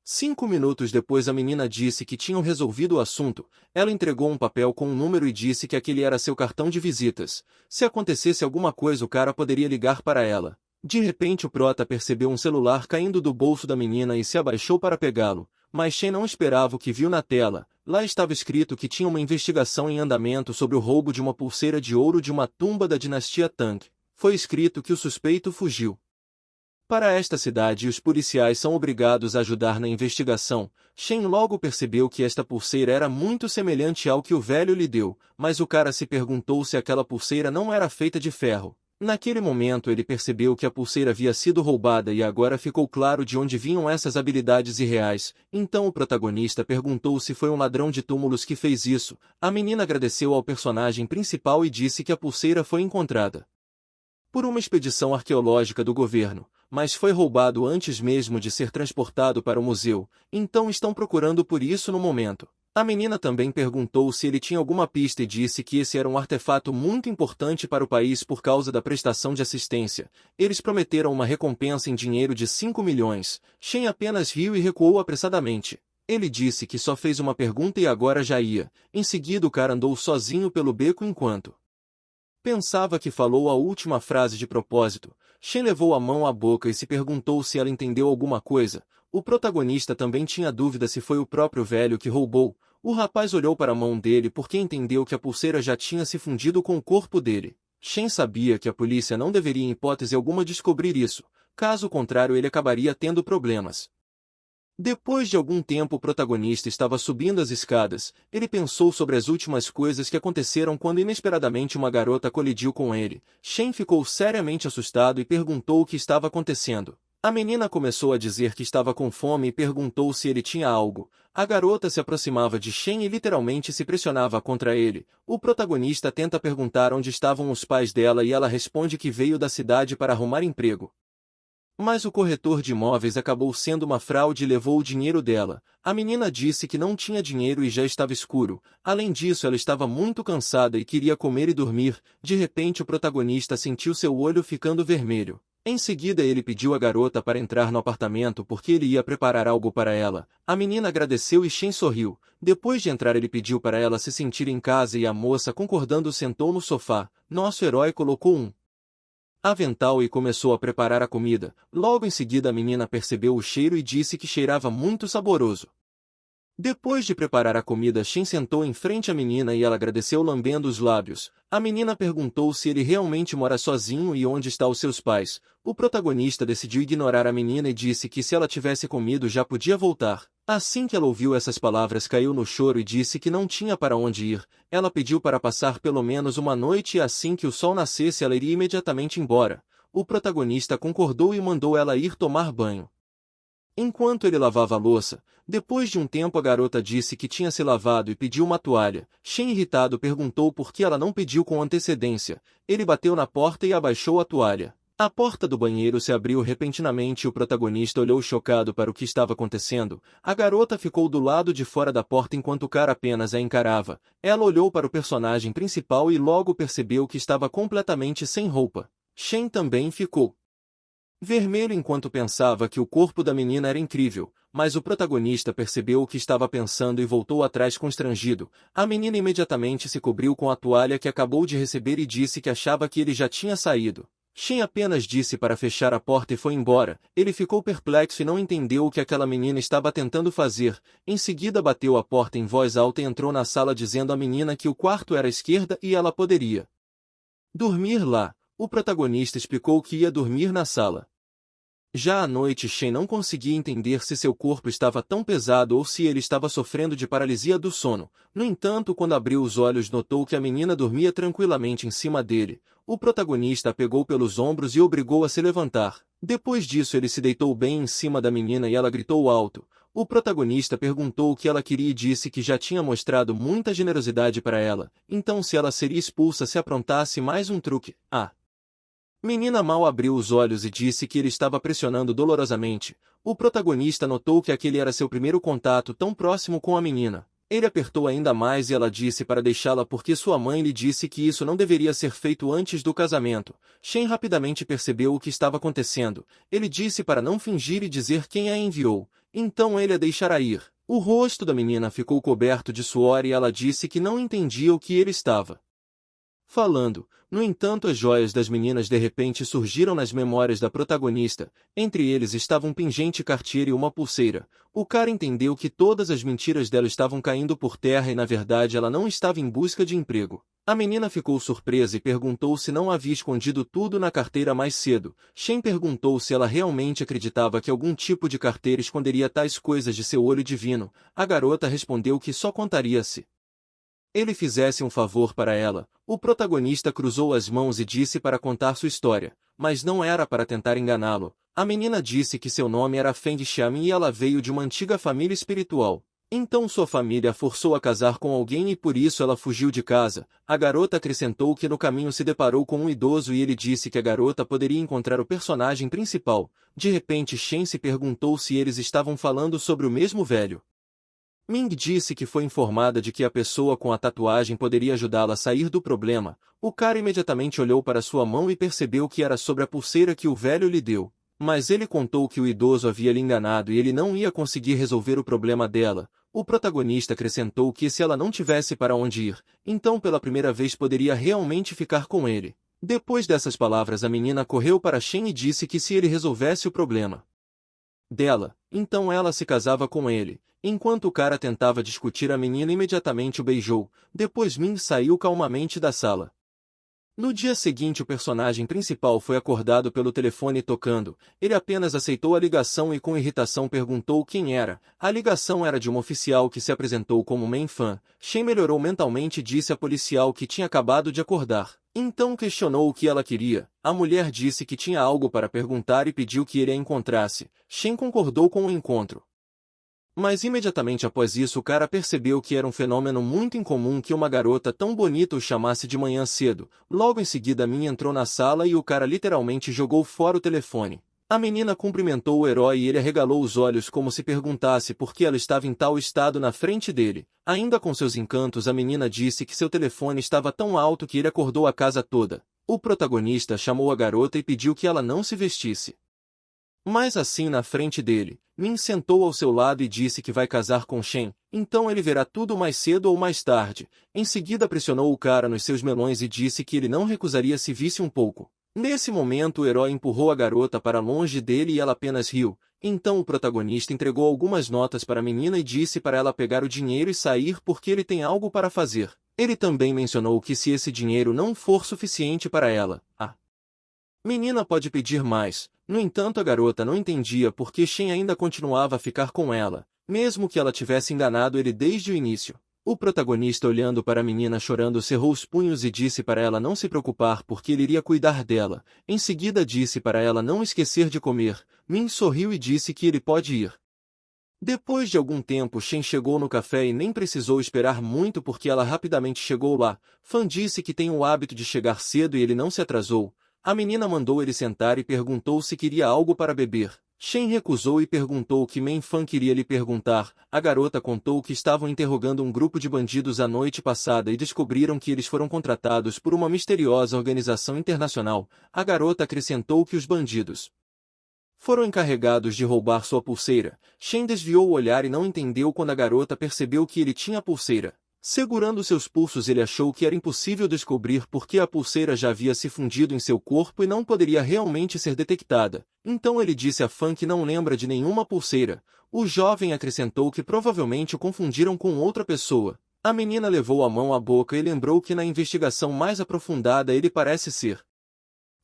5 minutos depois, a menina disse que tinham resolvido o assunto. Ela entregou um papel com um número e disse que aquele era seu cartão de visitas. Se acontecesse alguma coisa, o cara poderia ligar para ela. De repente, o prota percebeu um celular caindo do bolso da menina e se abaixou para pegá-lo. Mas Shen não esperava o que viu na tela. Lá estava escrito que tinha uma investigação em andamento sobre o roubo de uma pulseira de ouro de uma tumba da dinastia Tang. Foi escrito que o suspeito fugiu para esta cidade e os policiais são obrigados a ajudar na investigação. Shen logo percebeu que esta pulseira era muito semelhante ao que o velho lhe deu, mas o cara se perguntou se aquela pulseira não era feita de ferro. Naquele momento ele percebeu que a pulseira havia sido roubada e agora ficou claro de onde vinham essas habilidades irreais. Então o protagonista perguntou se foi um ladrão de túmulos que fez isso. A menina agradeceu ao personagem principal e disse que a pulseira foi encontrada por uma expedição arqueológica do governo, mas foi roubado antes mesmo de ser transportado para o museu, então estão procurando por isso no momento. A menina também perguntou se ele tinha alguma pista e disse que esse era um artefato muito importante para o país por causa da prestação de assistência. Eles prometeram uma recompensa em dinheiro de 5 milhões. Shen apenas riu e recuou apressadamente. Ele disse que só fez uma pergunta e agora já ia. Em seguida, o cara andou sozinho pelo beco enquanto pensava que falou a última frase de propósito. Shen levou a mão à boca e se perguntou se ela entendeu alguma coisa. O protagonista também tinha dúvida se foi o próprio velho que roubou. O rapaz olhou para a mão dele porque entendeu que a pulseira já tinha se fundido com o corpo dele. Shen sabia que a polícia não deveria em hipótese alguma descobrir isso. Caso contrário, ele acabaria tendo problemas. Depois de algum tempo, o protagonista estava subindo as escadas. Ele pensou sobre as últimas coisas que aconteceram quando inesperadamente uma garota colidiu com ele. Shen ficou seriamente assustado e perguntou o que estava acontecendo. A menina começou a dizer que estava com fome e perguntou se ele tinha algo. A garota se aproximava de Shen e literalmente se pressionava contra ele. O protagonista tenta perguntar onde estavam os pais dela e ela responde que veio da cidade para arrumar emprego. Mas o corretor de imóveis acabou sendo uma fraude e levou o dinheiro dela. A menina disse que não tinha dinheiro e já estava escuro. Além disso, ela estava muito cansada e queria comer e dormir. De repente, o protagonista sentiu seu olho ficando vermelho. Em seguida, ele pediu à garota para entrar no apartamento porque ele ia preparar algo para ela. A menina agradeceu e Shen sorriu. Depois de entrar, ele pediu para ela se sentir em casa e a moça, concordando, sentou no sofá. Nosso herói colocou um avental e começou a preparar a comida. Logo em seguida a menina percebeu o cheiro e disse que cheirava muito saboroso. Depois de preparar a comida, Shen sentou em frente à menina e ela agradeceu lambendo os lábios. A menina perguntou se ele realmente mora sozinho e onde estão os seus pais. O protagonista decidiu ignorar a menina e disse que se ela tivesse comido já podia voltar. Assim que ela ouviu essas palavras, caiu no choro e disse que não tinha para onde ir. Ela pediu para passar pelo menos uma noite e assim que o sol nascesse ela iria imediatamente embora. O protagonista concordou e mandou ela ir tomar banho. Enquanto ele lavava a louça, depois de um tempo a garota disse que tinha se lavado e pediu uma toalha. Shen, irritado, perguntou por que ela não pediu com antecedência. Ele bateu na porta e abaixou a toalha. A porta do banheiro se abriu repentinamente e o protagonista olhou chocado para o que estava acontecendo. A garota ficou do lado de fora da porta enquanto o cara apenas a encarava. Ela olhou para o personagem principal e logo percebeu que estava completamente sem roupa. Shen também ficou vermelho enquanto pensava que o corpo da menina era incrível, mas o protagonista percebeu o que estava pensando e voltou atrás constrangido. A menina imediatamente se cobriu com a toalha que acabou de receber e disse que achava que ele já tinha saído. Shen apenas disse para fechar a porta e foi embora. Ele ficou perplexo e não entendeu o que aquela menina estava tentando fazer. Em seguida bateu a porta em voz alta e entrou na sala dizendo à menina que o quarto era à esquerda e ela poderia dormir lá. O protagonista explicou que ia dormir na sala. Já à noite, Shen não conseguia entender se seu corpo estava tão pesado ou se ele estava sofrendo de paralisia do sono. No entanto, quando abriu os olhos notou que a menina dormia tranquilamente em cima dele. O protagonista a pegou pelos ombros e obrigou a se levantar. Depois disso ele se deitou bem em cima da menina e ela gritou alto. O protagonista perguntou o que ela queria e disse que já tinha mostrado muita generosidade para ela, então se ela seria expulsa se aprontasse mais um truque. Menina mal abriu os olhos e disse que ele estava pressionando dolorosamente. O protagonista notou que aquele era seu primeiro contato tão próximo com a menina. Ele apertou ainda mais e ela disse para deixá-la porque sua mãe lhe disse que isso não deveria ser feito antes do casamento. Shen rapidamente percebeu o que estava acontecendo. Ele disse para não fingir e dizer quem a enviou. Então ele a deixará ir. O rosto da menina ficou coberto de suor e ela disse que não entendia o que ele estava falando. No entanto, as joias das meninas de repente surgiram nas memórias da protagonista. Entre eles estava um pingente Cartier e uma pulseira. O cara entendeu que todas as mentiras dela estavam caindo por terra e na verdade ela não estava em busca de emprego. A menina ficou surpresa e perguntou se não havia escondido tudo na carteira mais cedo. Shen perguntou se ela realmente acreditava que algum tipo de carteira esconderia tais coisas de seu olho divino. A garota respondeu que só contaria se ele fizesse um favor para ela. O protagonista cruzou as mãos e disse para contar sua história, mas não era para tentar enganá-lo. A menina disse que seu nome era Feng Xiaomi e ela veio de uma antiga família espiritual. Então sua família a forçou a casar com alguém e por isso ela fugiu de casa. A garota acrescentou que no caminho se deparou com um idoso e ele disse que a garota poderia encontrar o personagem principal. De repente Shen se perguntou se eles estavam falando sobre o mesmo velho. Ming disse que foi informada de que a pessoa com a tatuagem poderia ajudá-la a sair do problema. O cara imediatamente olhou para sua mão e percebeu que era sobre a pulseira que o velho lhe deu. Mas ele contou que o idoso havia lhe enganado e ele não ia conseguir resolver o problema dela. O protagonista acrescentou que se ela não tivesse para onde ir, então pela primeira vez poderia realmente ficar com ele. Depois dessas palavras a menina correu para Shen e disse que se ele resolvesse o problema dela, então ela se casava com ele. Enquanto o cara tentava discutir, a menina imediatamente o beijou. Depois Ming saiu calmamente da sala. No dia seguinte o personagem principal foi acordado pelo telefone tocando. Ele apenas aceitou a ligação e com irritação perguntou quem era. A ligação era de um oficial que se apresentou como main fan. Shen melhorou mentalmente e disse à policial que tinha acabado de acordar. Então questionou o que ela queria. A mulher disse que tinha algo para perguntar e pediu que ele a encontrasse. Shen concordou com o encontro. Mas imediatamente após isso o cara percebeu que era um fenômeno muito incomum que uma garota tão bonita o chamasse de manhã cedo. Logo em seguida Min entrou na sala e o cara literalmente jogou fora o telefone. A menina cumprimentou o herói e ele arregalou os olhos como se perguntasse por que ela estava em tal estado na frente dele. Ainda com seus encantos a menina disse que seu telefone estava tão alto que ele acordou a casa toda. O protagonista chamou a garota e pediu que ela não se vestisse. Mas assim na frente dele, Min sentou ao seu lado e disse que vai casar com Shen, então ele verá tudo mais cedo ou mais tarde. Em seguida pressionou o cara nos seus melões e disse que ele não recusaria se visse um pouco. Nesse momento o herói empurrou a garota para longe dele e ela apenas riu. Então o protagonista entregou algumas notas para a menina e disse para ela pegar o dinheiro e sair porque ele tem algo para fazer. Ele também mencionou que se esse dinheiro não for suficiente para ela, a menina pode pedir mais. No entanto, a garota não entendia porque Shen ainda continuava a ficar com ela, mesmo que ela tivesse enganado ele desde o início. O protagonista, olhando para a menina chorando, cerrou os punhos e disse para ela não se preocupar porque ele iria cuidar dela. Em seguida disse para ela não esquecer de comer. Min sorriu e disse que ele pode ir. Depois de algum tempo, Shen chegou no café e nem precisou esperar muito porque ela rapidamente chegou lá. Fan disse que tem o hábito de chegar cedo e ele não se atrasou. A menina mandou ele sentar e perguntou se queria algo para beber. Shen recusou e perguntou o que Men Fan queria lhe perguntar. A garota contou que estavam interrogando um grupo de bandidos a noite passada e descobriram que eles foram contratados por uma misteriosa organização internacional. A garota acrescentou que os bandidos foram encarregados de roubar sua pulseira. Shen desviou o olhar e não entendeu quando a garota percebeu que ele tinha a pulseira. Segurando seus pulsos, ele achou que era impossível descobrir porque a pulseira já havia se fundido em seu corpo e não poderia realmente ser detectada. Então ele disse a Fan que não lembra de nenhuma pulseira. O jovem acrescentou que provavelmente o confundiram com outra pessoa. A menina levou a mão à boca e lembrou que na investigação mais aprofundada ele parece ser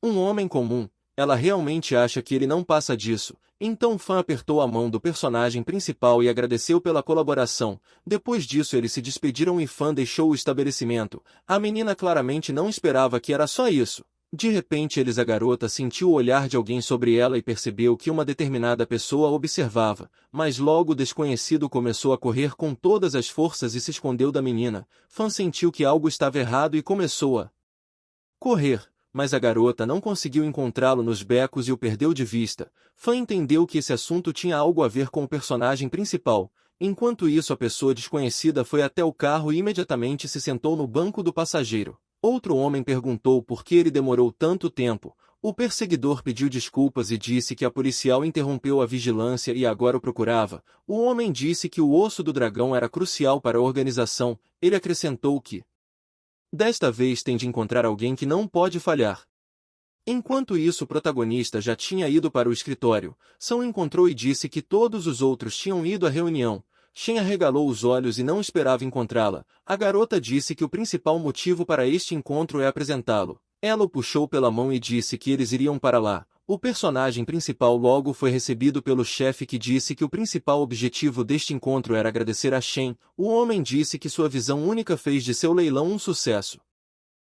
um homem comum. Ela realmente acha que ele não passa disso. Então Fan apertou a mão do personagem principal e agradeceu pela colaboração. Depois disso eles se despediram e Fan deixou o estabelecimento. A menina claramente não esperava que era só isso. De repente a garota sentiu o olhar de alguém sobre ela e percebeu que uma determinada pessoa a observava, mas logo o desconhecido começou a correr com todas as forças e se escondeu da menina. Fan sentiu que algo estava errado e começou a correr. Mas a garota não conseguiu encontrá-lo nos becos e o perdeu de vista. Fan entendeu que esse assunto tinha algo a ver com o personagem principal. Enquanto isso, a pessoa desconhecida foi até o carro e imediatamente se sentou no banco do passageiro. Outro homem perguntou por que ele demorou tanto tempo. O perseguidor pediu desculpas e disse que a policial interrompeu a vigilância e agora o procurava. O homem disse que o osso do dragão era crucial para a organização. Ele acrescentou que desta vez tem de encontrar alguém que não pode falhar. Enquanto isso, o protagonista já tinha ido para o escritório. Sam encontrou e disse que todos os outros tinham ido à reunião. Shen arregalou os olhos e não esperava encontrá-la. A garota disse que o principal motivo para este encontro é apresentá-lo. Ela o puxou pela mão e disse que eles iriam para lá. O personagem principal logo foi recebido pelo chefe que disse que o principal objetivo deste encontro era agradecer a Shen. O homem disse que sua visão única fez de seu leilão um sucesso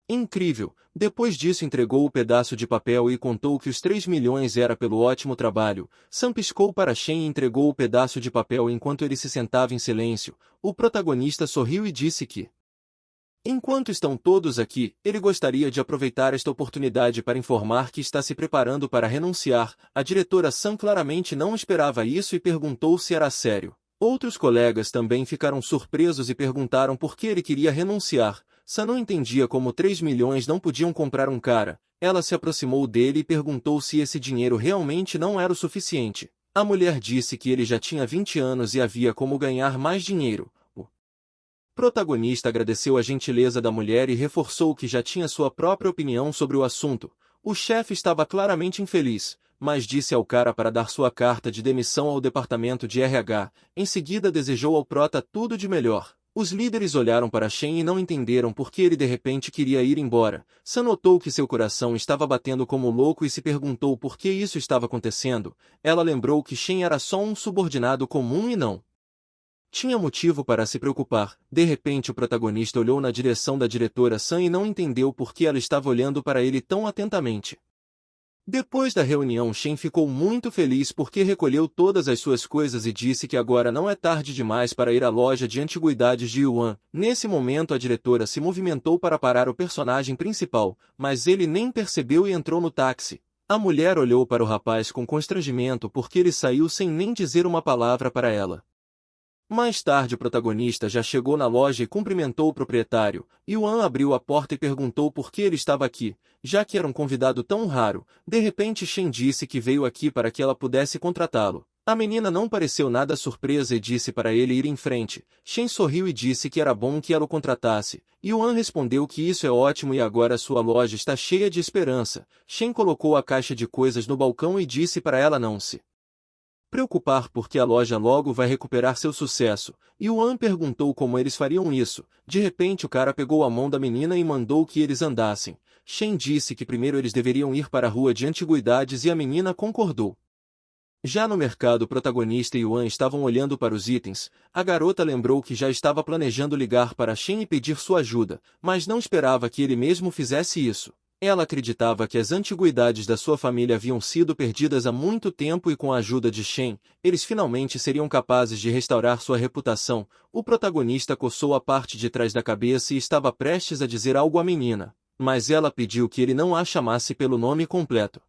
incrível. Depois disso entregou o pedaço de papel e contou que os 3 milhões era pelo ótimo trabalho. Sam piscou para Shen e entregou o pedaço de papel enquanto ele se sentava em silêncio. O protagonista sorriu e disse que enquanto estão todos aqui, ele gostaria de aproveitar esta oportunidade para informar que está se preparando para renunciar. A diretora Sam claramente não esperava isso e perguntou se era sério. Outros colegas também ficaram surpresos e perguntaram por que ele queria renunciar. Sam não entendia como 3 milhões não podiam comprar um cara. Ela se aproximou dele e perguntou se esse dinheiro realmente não era o suficiente. A mulher disse que ele já tinha 20 anos e havia como ganhar mais dinheiro. O protagonista agradeceu a gentileza da mulher e reforçou que já tinha sua própria opinião sobre o assunto. O chefe estava claramente infeliz, mas disse ao cara para dar sua carta de demissão ao departamento de RH. Em seguida desejou ao prota tudo de melhor. Os líderes olharam para Shen e não entenderam por que ele de repente queria ir embora. Sam notou que seu coração estava batendo como louco e se perguntou por que isso estava acontecendo. Ela lembrou que Shen era só um subordinado comum e não tinha motivo para se preocupar. De repente o protagonista olhou na direção da diretora Sam e não entendeu por que ela estava olhando para ele tão atentamente. Depois da reunião, Shen ficou muito feliz porque recolheu todas as suas coisas e disse que agora não é tarde demais para ir à loja de antiguidades de Yuan. Nesse momento a diretora se movimentou para parar o personagem principal, mas ele nem percebeu e entrou no táxi. A mulher olhou para o rapaz com constrangimento porque ele saiu sem nem dizer uma palavra para ela. Mais tarde o protagonista já chegou na loja e cumprimentou o proprietário. Yuan abriu a porta e perguntou por que ele estava aqui, já que era um convidado tão raro. De repente Shen disse que veio aqui para que ela pudesse contratá-lo. A menina não pareceu nada surpresa e disse para ele ir em frente. Shen sorriu e disse que era bom que ela o contratasse. Yuan respondeu que isso é ótimo e agora sua loja está cheia de esperança. Shen colocou a caixa de coisas no balcão e disse para ela não se preocupar porque a loja logo vai recuperar seu sucesso. Yuan perguntou como eles fariam isso. De repente o cara pegou a mão da menina e mandou que eles andassem. Shen disse que primeiro eles deveriam ir para a rua de antiguidades e a menina concordou. Já no mercado, o protagonista e Yuan estavam olhando para os itens. A garota lembrou que já estava planejando ligar para Shen e pedir sua ajuda, mas não esperava que ele mesmo fizesse isso. Ela acreditava que as antiguidades da sua família haviam sido perdidas há muito tempo e com a ajuda de Shen, eles finalmente seriam capazes de restaurar sua reputação. O protagonista coçou a parte de trás da cabeça e estava prestes a dizer algo à menina, mas ela pediu que ele não a chamasse pelo nome completo.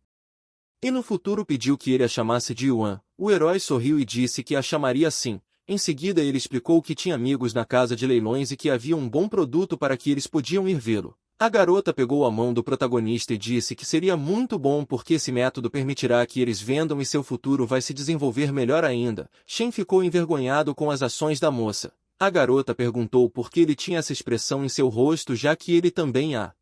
E no futuro pediu que ele a chamasse de Yuan. O herói sorriu e disse que a chamaria assim. Em seguida ele explicou que tinha amigos na casa de leilões e que havia um bom produto para que eles podiam ir vê-lo. A garota pegou a mão do protagonista e disse que seria muito bom porque esse método permitirá que eles vendam e seu futuro vai se desenvolver melhor ainda. Shen ficou envergonhado com as ações da moça. A garota perguntou por que ele tinha essa expressão em seu rosto já que ele também a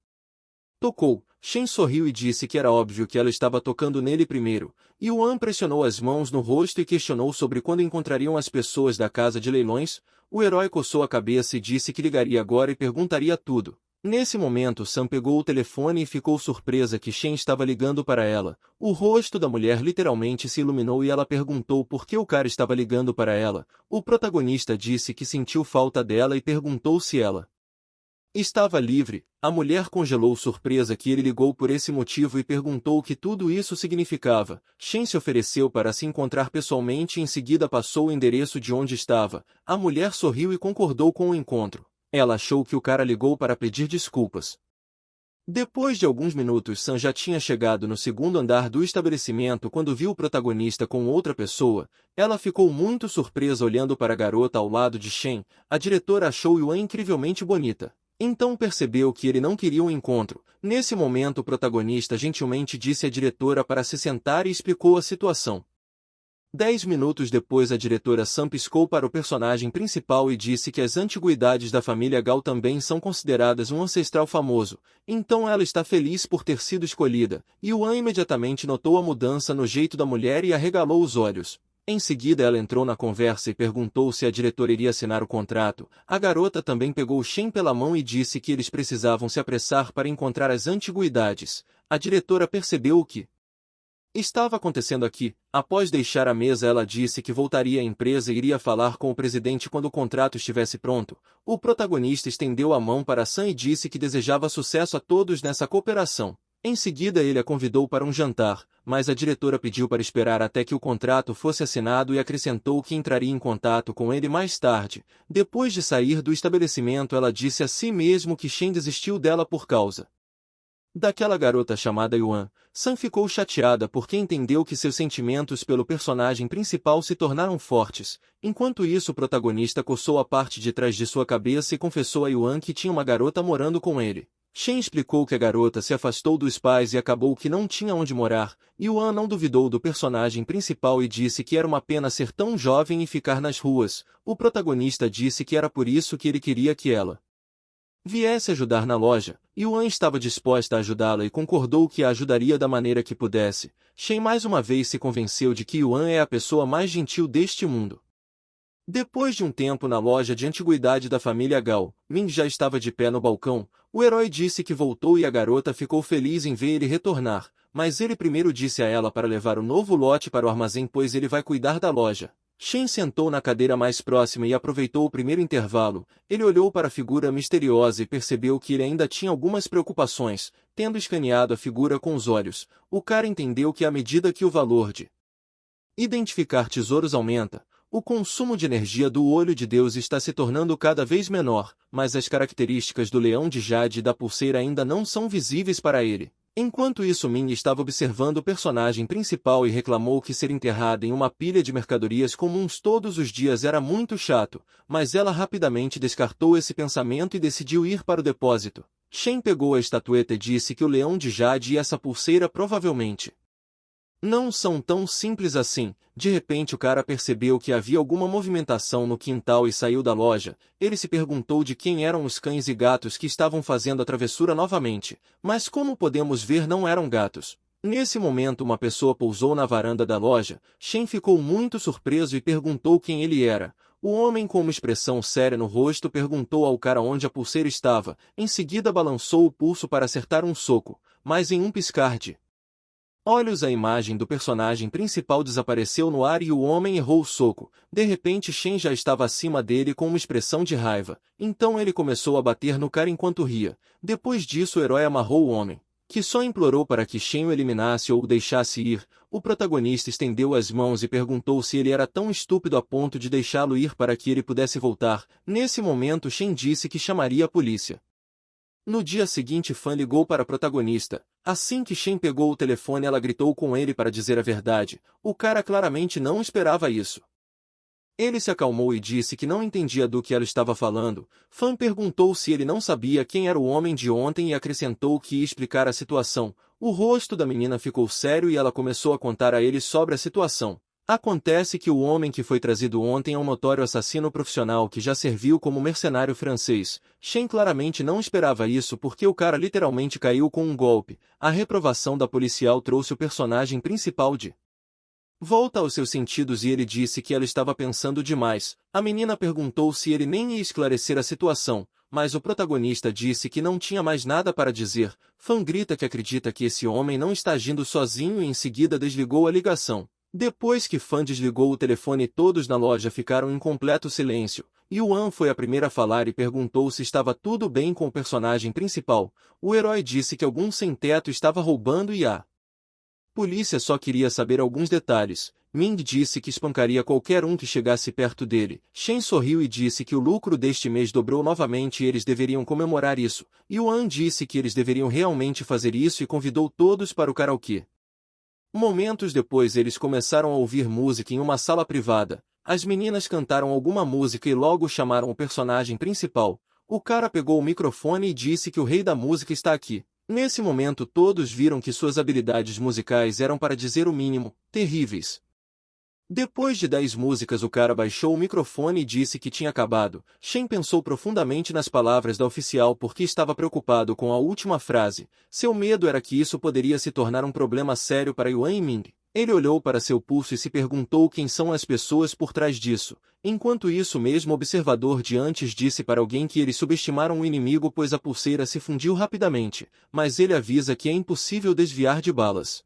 tocou. Shen sorriu e disse que era óbvio que ela estava tocando nele primeiro. Yuan pressionou as mãos no rosto e questionou sobre quando encontrariam as pessoas da casa de leilões. O herói coçou a cabeça e disse que ligaria agora e perguntaria tudo. Nesse momento Sam pegou o telefone e ficou surpresa que Shen estava ligando para ela. O rosto da mulher literalmente se iluminou e ela perguntou por que o cara estava ligando para ela. O protagonista disse que sentiu falta dela e perguntou se ela estava livre. A mulher congelou surpresa que ele ligou por esse motivo e perguntou o que tudo isso significava. Shen se ofereceu para se encontrar pessoalmente e em seguida passou o endereço de onde estava. A mulher sorriu e concordou com o encontro. Ela achou que o cara ligou para pedir desculpas. Depois de alguns minutos, Sam já tinha chegado no segundo andar do estabelecimento quando viu o protagonista com outra pessoa. Ela ficou muito surpresa olhando para a garota ao lado de Shen. A diretora achou Yuan incrivelmente bonita. Então percebeu que ele não queria um encontro. Nesse momento o protagonista gentilmente disse à diretora para se sentar e explicou a situação. 10 minutos depois a diretora Sam piscou para o personagem principal e disse que as antiguidades da família Gao também são consideradas um ancestral famoso, então ela está feliz por ter sido escolhida. Yuan imediatamente notou a mudança no jeito da mulher e arregalou os olhos. Em seguida ela entrou na conversa e perguntou se a diretora iria assinar o contrato. A garota também pegou Shen pela mão e disse que eles precisavam se apressar para encontrar as antiguidades. A diretora percebeu o que estava acontecendo aqui. Após deixar a mesa ela disse que voltaria à empresa e iria falar com o presidente quando o contrato estivesse pronto. O protagonista estendeu a mão para Sam e disse que desejava sucesso a todos nessa cooperação. Em seguida ele a convidou para um jantar, mas a diretora pediu para esperar até que o contrato fosse assinado e acrescentou que entraria em contato com ele mais tarde. Depois de sair do estabelecimento ela disse a si mesmo que Shen desistiu dela por causa daquela garota chamada Yuan. Sam ficou chateada porque entendeu que seus sentimentos pelo personagem principal se tornaram fortes. Enquanto isso o protagonista coçou a parte de trás de sua cabeça e confessou a Yuan que tinha uma garota morando com ele. Shen explicou que a garota se afastou dos pais e acabou que não tinha onde morar. Yuan não duvidou do personagem principal e disse que era uma pena ser tão jovem e ficar nas ruas. O protagonista disse que era por isso que ele queria que ela viesse ajudar na loja. Yuan estava disposta a ajudá-la e concordou que a ajudaria da maneira que pudesse. Shen mais uma vez se convenceu de que Yuan é a pessoa mais gentil deste mundo. Depois de um tempo na loja de antiguidade da família Gao, Ming já estava de pé no balcão. O herói disse que voltou e a garota ficou feliz em ver ele retornar, mas ele primeiro disse a ela para levar o novo lote para o armazém pois ele vai cuidar da loja. Shen sentou na cadeira mais próxima e aproveitou o primeiro intervalo. Ele olhou para a figura misteriosa e percebeu que ele ainda tinha algumas preocupações. Tendo escaneado a figura com os olhos, o cara entendeu que à medida que o valor de identificar tesouros aumenta, o consumo de energia do olho de Deus está se tornando cada vez menor, mas as características do leão de jade e da pulseira ainda não são visíveis para ele. Enquanto isso Min estava observando o personagem principal e reclamou que ser enterrada em uma pilha de mercadorias comuns todos os dias era muito chato, mas ela rapidamente descartou esse pensamento e decidiu ir para o depósito. Shen pegou a estatueta e disse que o leão de jade e essa pulseira provavelmente Não são tão simples assim. De repente o cara percebeu que havia alguma movimentação no quintal e saiu da loja. Ele se perguntou de quem eram os cães e gatos que estavam fazendo a travessura novamente, mas como podemos ver não eram gatos. Nesse momento uma pessoa pousou na varanda da loja. Shen ficou muito surpreso e perguntou quem ele era. O homem com uma expressão séria no rosto perguntou ao cara onde a pulseira estava. Em seguida balançou o pulso para acertar um soco, mas em um piscar de olhos a imagem do personagem principal desapareceu no ar e o homem errou o soco. De repente Shen já estava acima dele com uma expressão de raiva. Então ele começou a bater no cara enquanto ria. Depois disso o herói amarrou o homem, que só implorou para que Shen o eliminasse ou o deixasse ir. O protagonista estendeu as mãos e perguntou se ele era tão estúpido a ponto de deixá-lo ir para que ele pudesse voltar. Nesse momento Shen disse que chamaria a polícia. No dia seguinte Fan ligou para a protagonista. Assim que Shen pegou o telefone ela gritou com ele para dizer a verdade. O cara claramente não esperava isso. Ele se acalmou e disse que não entendia do que ela estava falando. Fan perguntou se ele não sabia quem era o homem de ontem e acrescentou que ia explicar a situação. O rosto da menina ficou sério e ela começou a contar a ele sobre a situação. Acontece que o homem que foi trazido ontem é um notório assassino profissional que já serviu como mercenário francês. Shen claramente não esperava isso porque o cara literalmente caiu com um golpe. A reprovação da policial trouxe o personagem principal de volta aos seus sentidos e ele disse que ela estava pensando demais. A menina perguntou se ele nem ia esclarecer a situação, mas o protagonista disse que não tinha mais nada para dizer. Fan grita que acredita que esse homem não está agindo sozinho e em seguida desligou a ligação. Depois que Fan desligou o telefone todos na loja ficaram em completo silêncio. Yuan foi a primeira a falar e perguntou se estava tudo bem com o personagem principal. O herói disse que algum sem-teto estava roubando e a polícia só queria saber alguns detalhes. Ming disse que espancaria qualquer um que chegasse perto dele. Shen sorriu e disse que o lucro deste mês dobrou novamente e eles deveriam comemorar isso. Yuan disse que eles deveriam realmente fazer isso e convidou todos para o karaokê. Momentos depois eles começaram a ouvir música em uma sala privada. As meninas cantaram alguma música e logo chamaram o personagem principal. O cara pegou o microfone e disse que o rei da música está aqui. Nesse momento todos viram que suas habilidades musicais eram para dizer o mínimo, terríveis. Depois de 10 músicas o cara baixou o microfone e disse que tinha acabado. Shen pensou profundamente nas palavras da oficial porque estava preocupado com a última frase. Seu medo era que isso poderia se tornar um problema sério para Yuan e Ming. Ele olhou para seu pulso e se perguntou quem são as pessoas por trás disso. Enquanto isso o mesmo observador de antes disse para alguém que eles subestimaram o inimigo pois a pulseira se fundiu rapidamente, mas ele avisa que é impossível desviar de balas.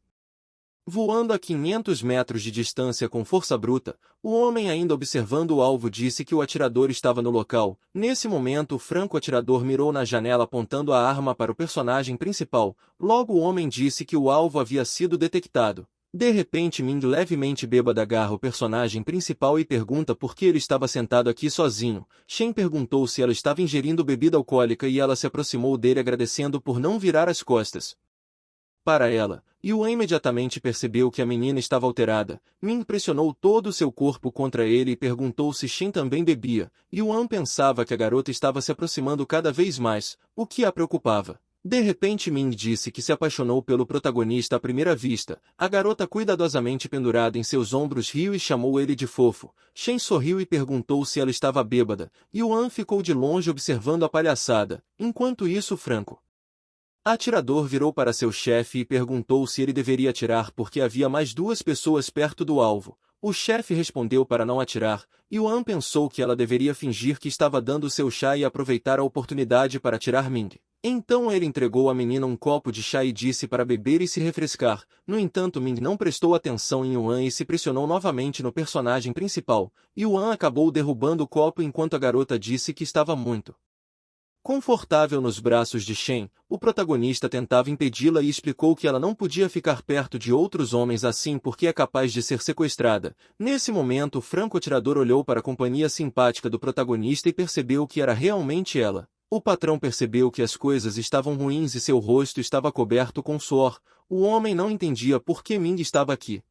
Voando a 500 metros de distância com força bruta, o homem ainda observando o alvo disse que o atirador estava no local. Nesse momento o franco-atirador mirou na janela apontando a arma para o personagem principal. Logo o homem disse que o alvo havia sido detectado. De repente Ming levemente bêbada agarra o personagem principal e pergunta por que ele estava sentado aqui sozinho. Shen perguntou se ela estava ingerindo bebida alcoólica e ela se aproximou dele agradecendo por não virar as costas para ela. Yuan imediatamente percebeu que a menina estava alterada. Ming pressionou todo o seu corpo contra ele e perguntou se Shen também bebia. Yuan pensava que a garota estava se aproximando cada vez mais, o que a preocupava. De repente Ming disse que se apaixonou pelo protagonista à primeira vista. A garota cuidadosamente pendurada em seus ombros riu e chamou ele de fofo. Shen sorriu e perguntou se ela estava bêbada. Yuan ficou de longe observando a palhaçada. Enquanto isso Franco atirador virou para seu chefe e perguntou se ele deveria atirar porque havia mais 2 pessoas perto do alvo. O chefe respondeu para não atirar. Yuan pensou que ela deveria fingir que estava dando seu chá e aproveitar a oportunidade para atirar Ming. Então ele entregou à menina um copo de chá e disse para beber e se refrescar. No entanto Ming não prestou atenção em Yuan e se pressionou novamente no personagem principal. Yuan acabou derrubando o copo enquanto a garota disse que estava muito confortável nos braços de Shen. O protagonista tentava impedi-la e explicou que ela não podia ficar perto de outros homens assim porque é capaz de ser sequestrada. Nesse momento o franco-atirador olhou para a companhia simpática do protagonista e percebeu que era realmente ela. O patrão percebeu que as coisas estavam ruins e seu rosto estava coberto com suor. O homem não entendia por que Ming estava aqui.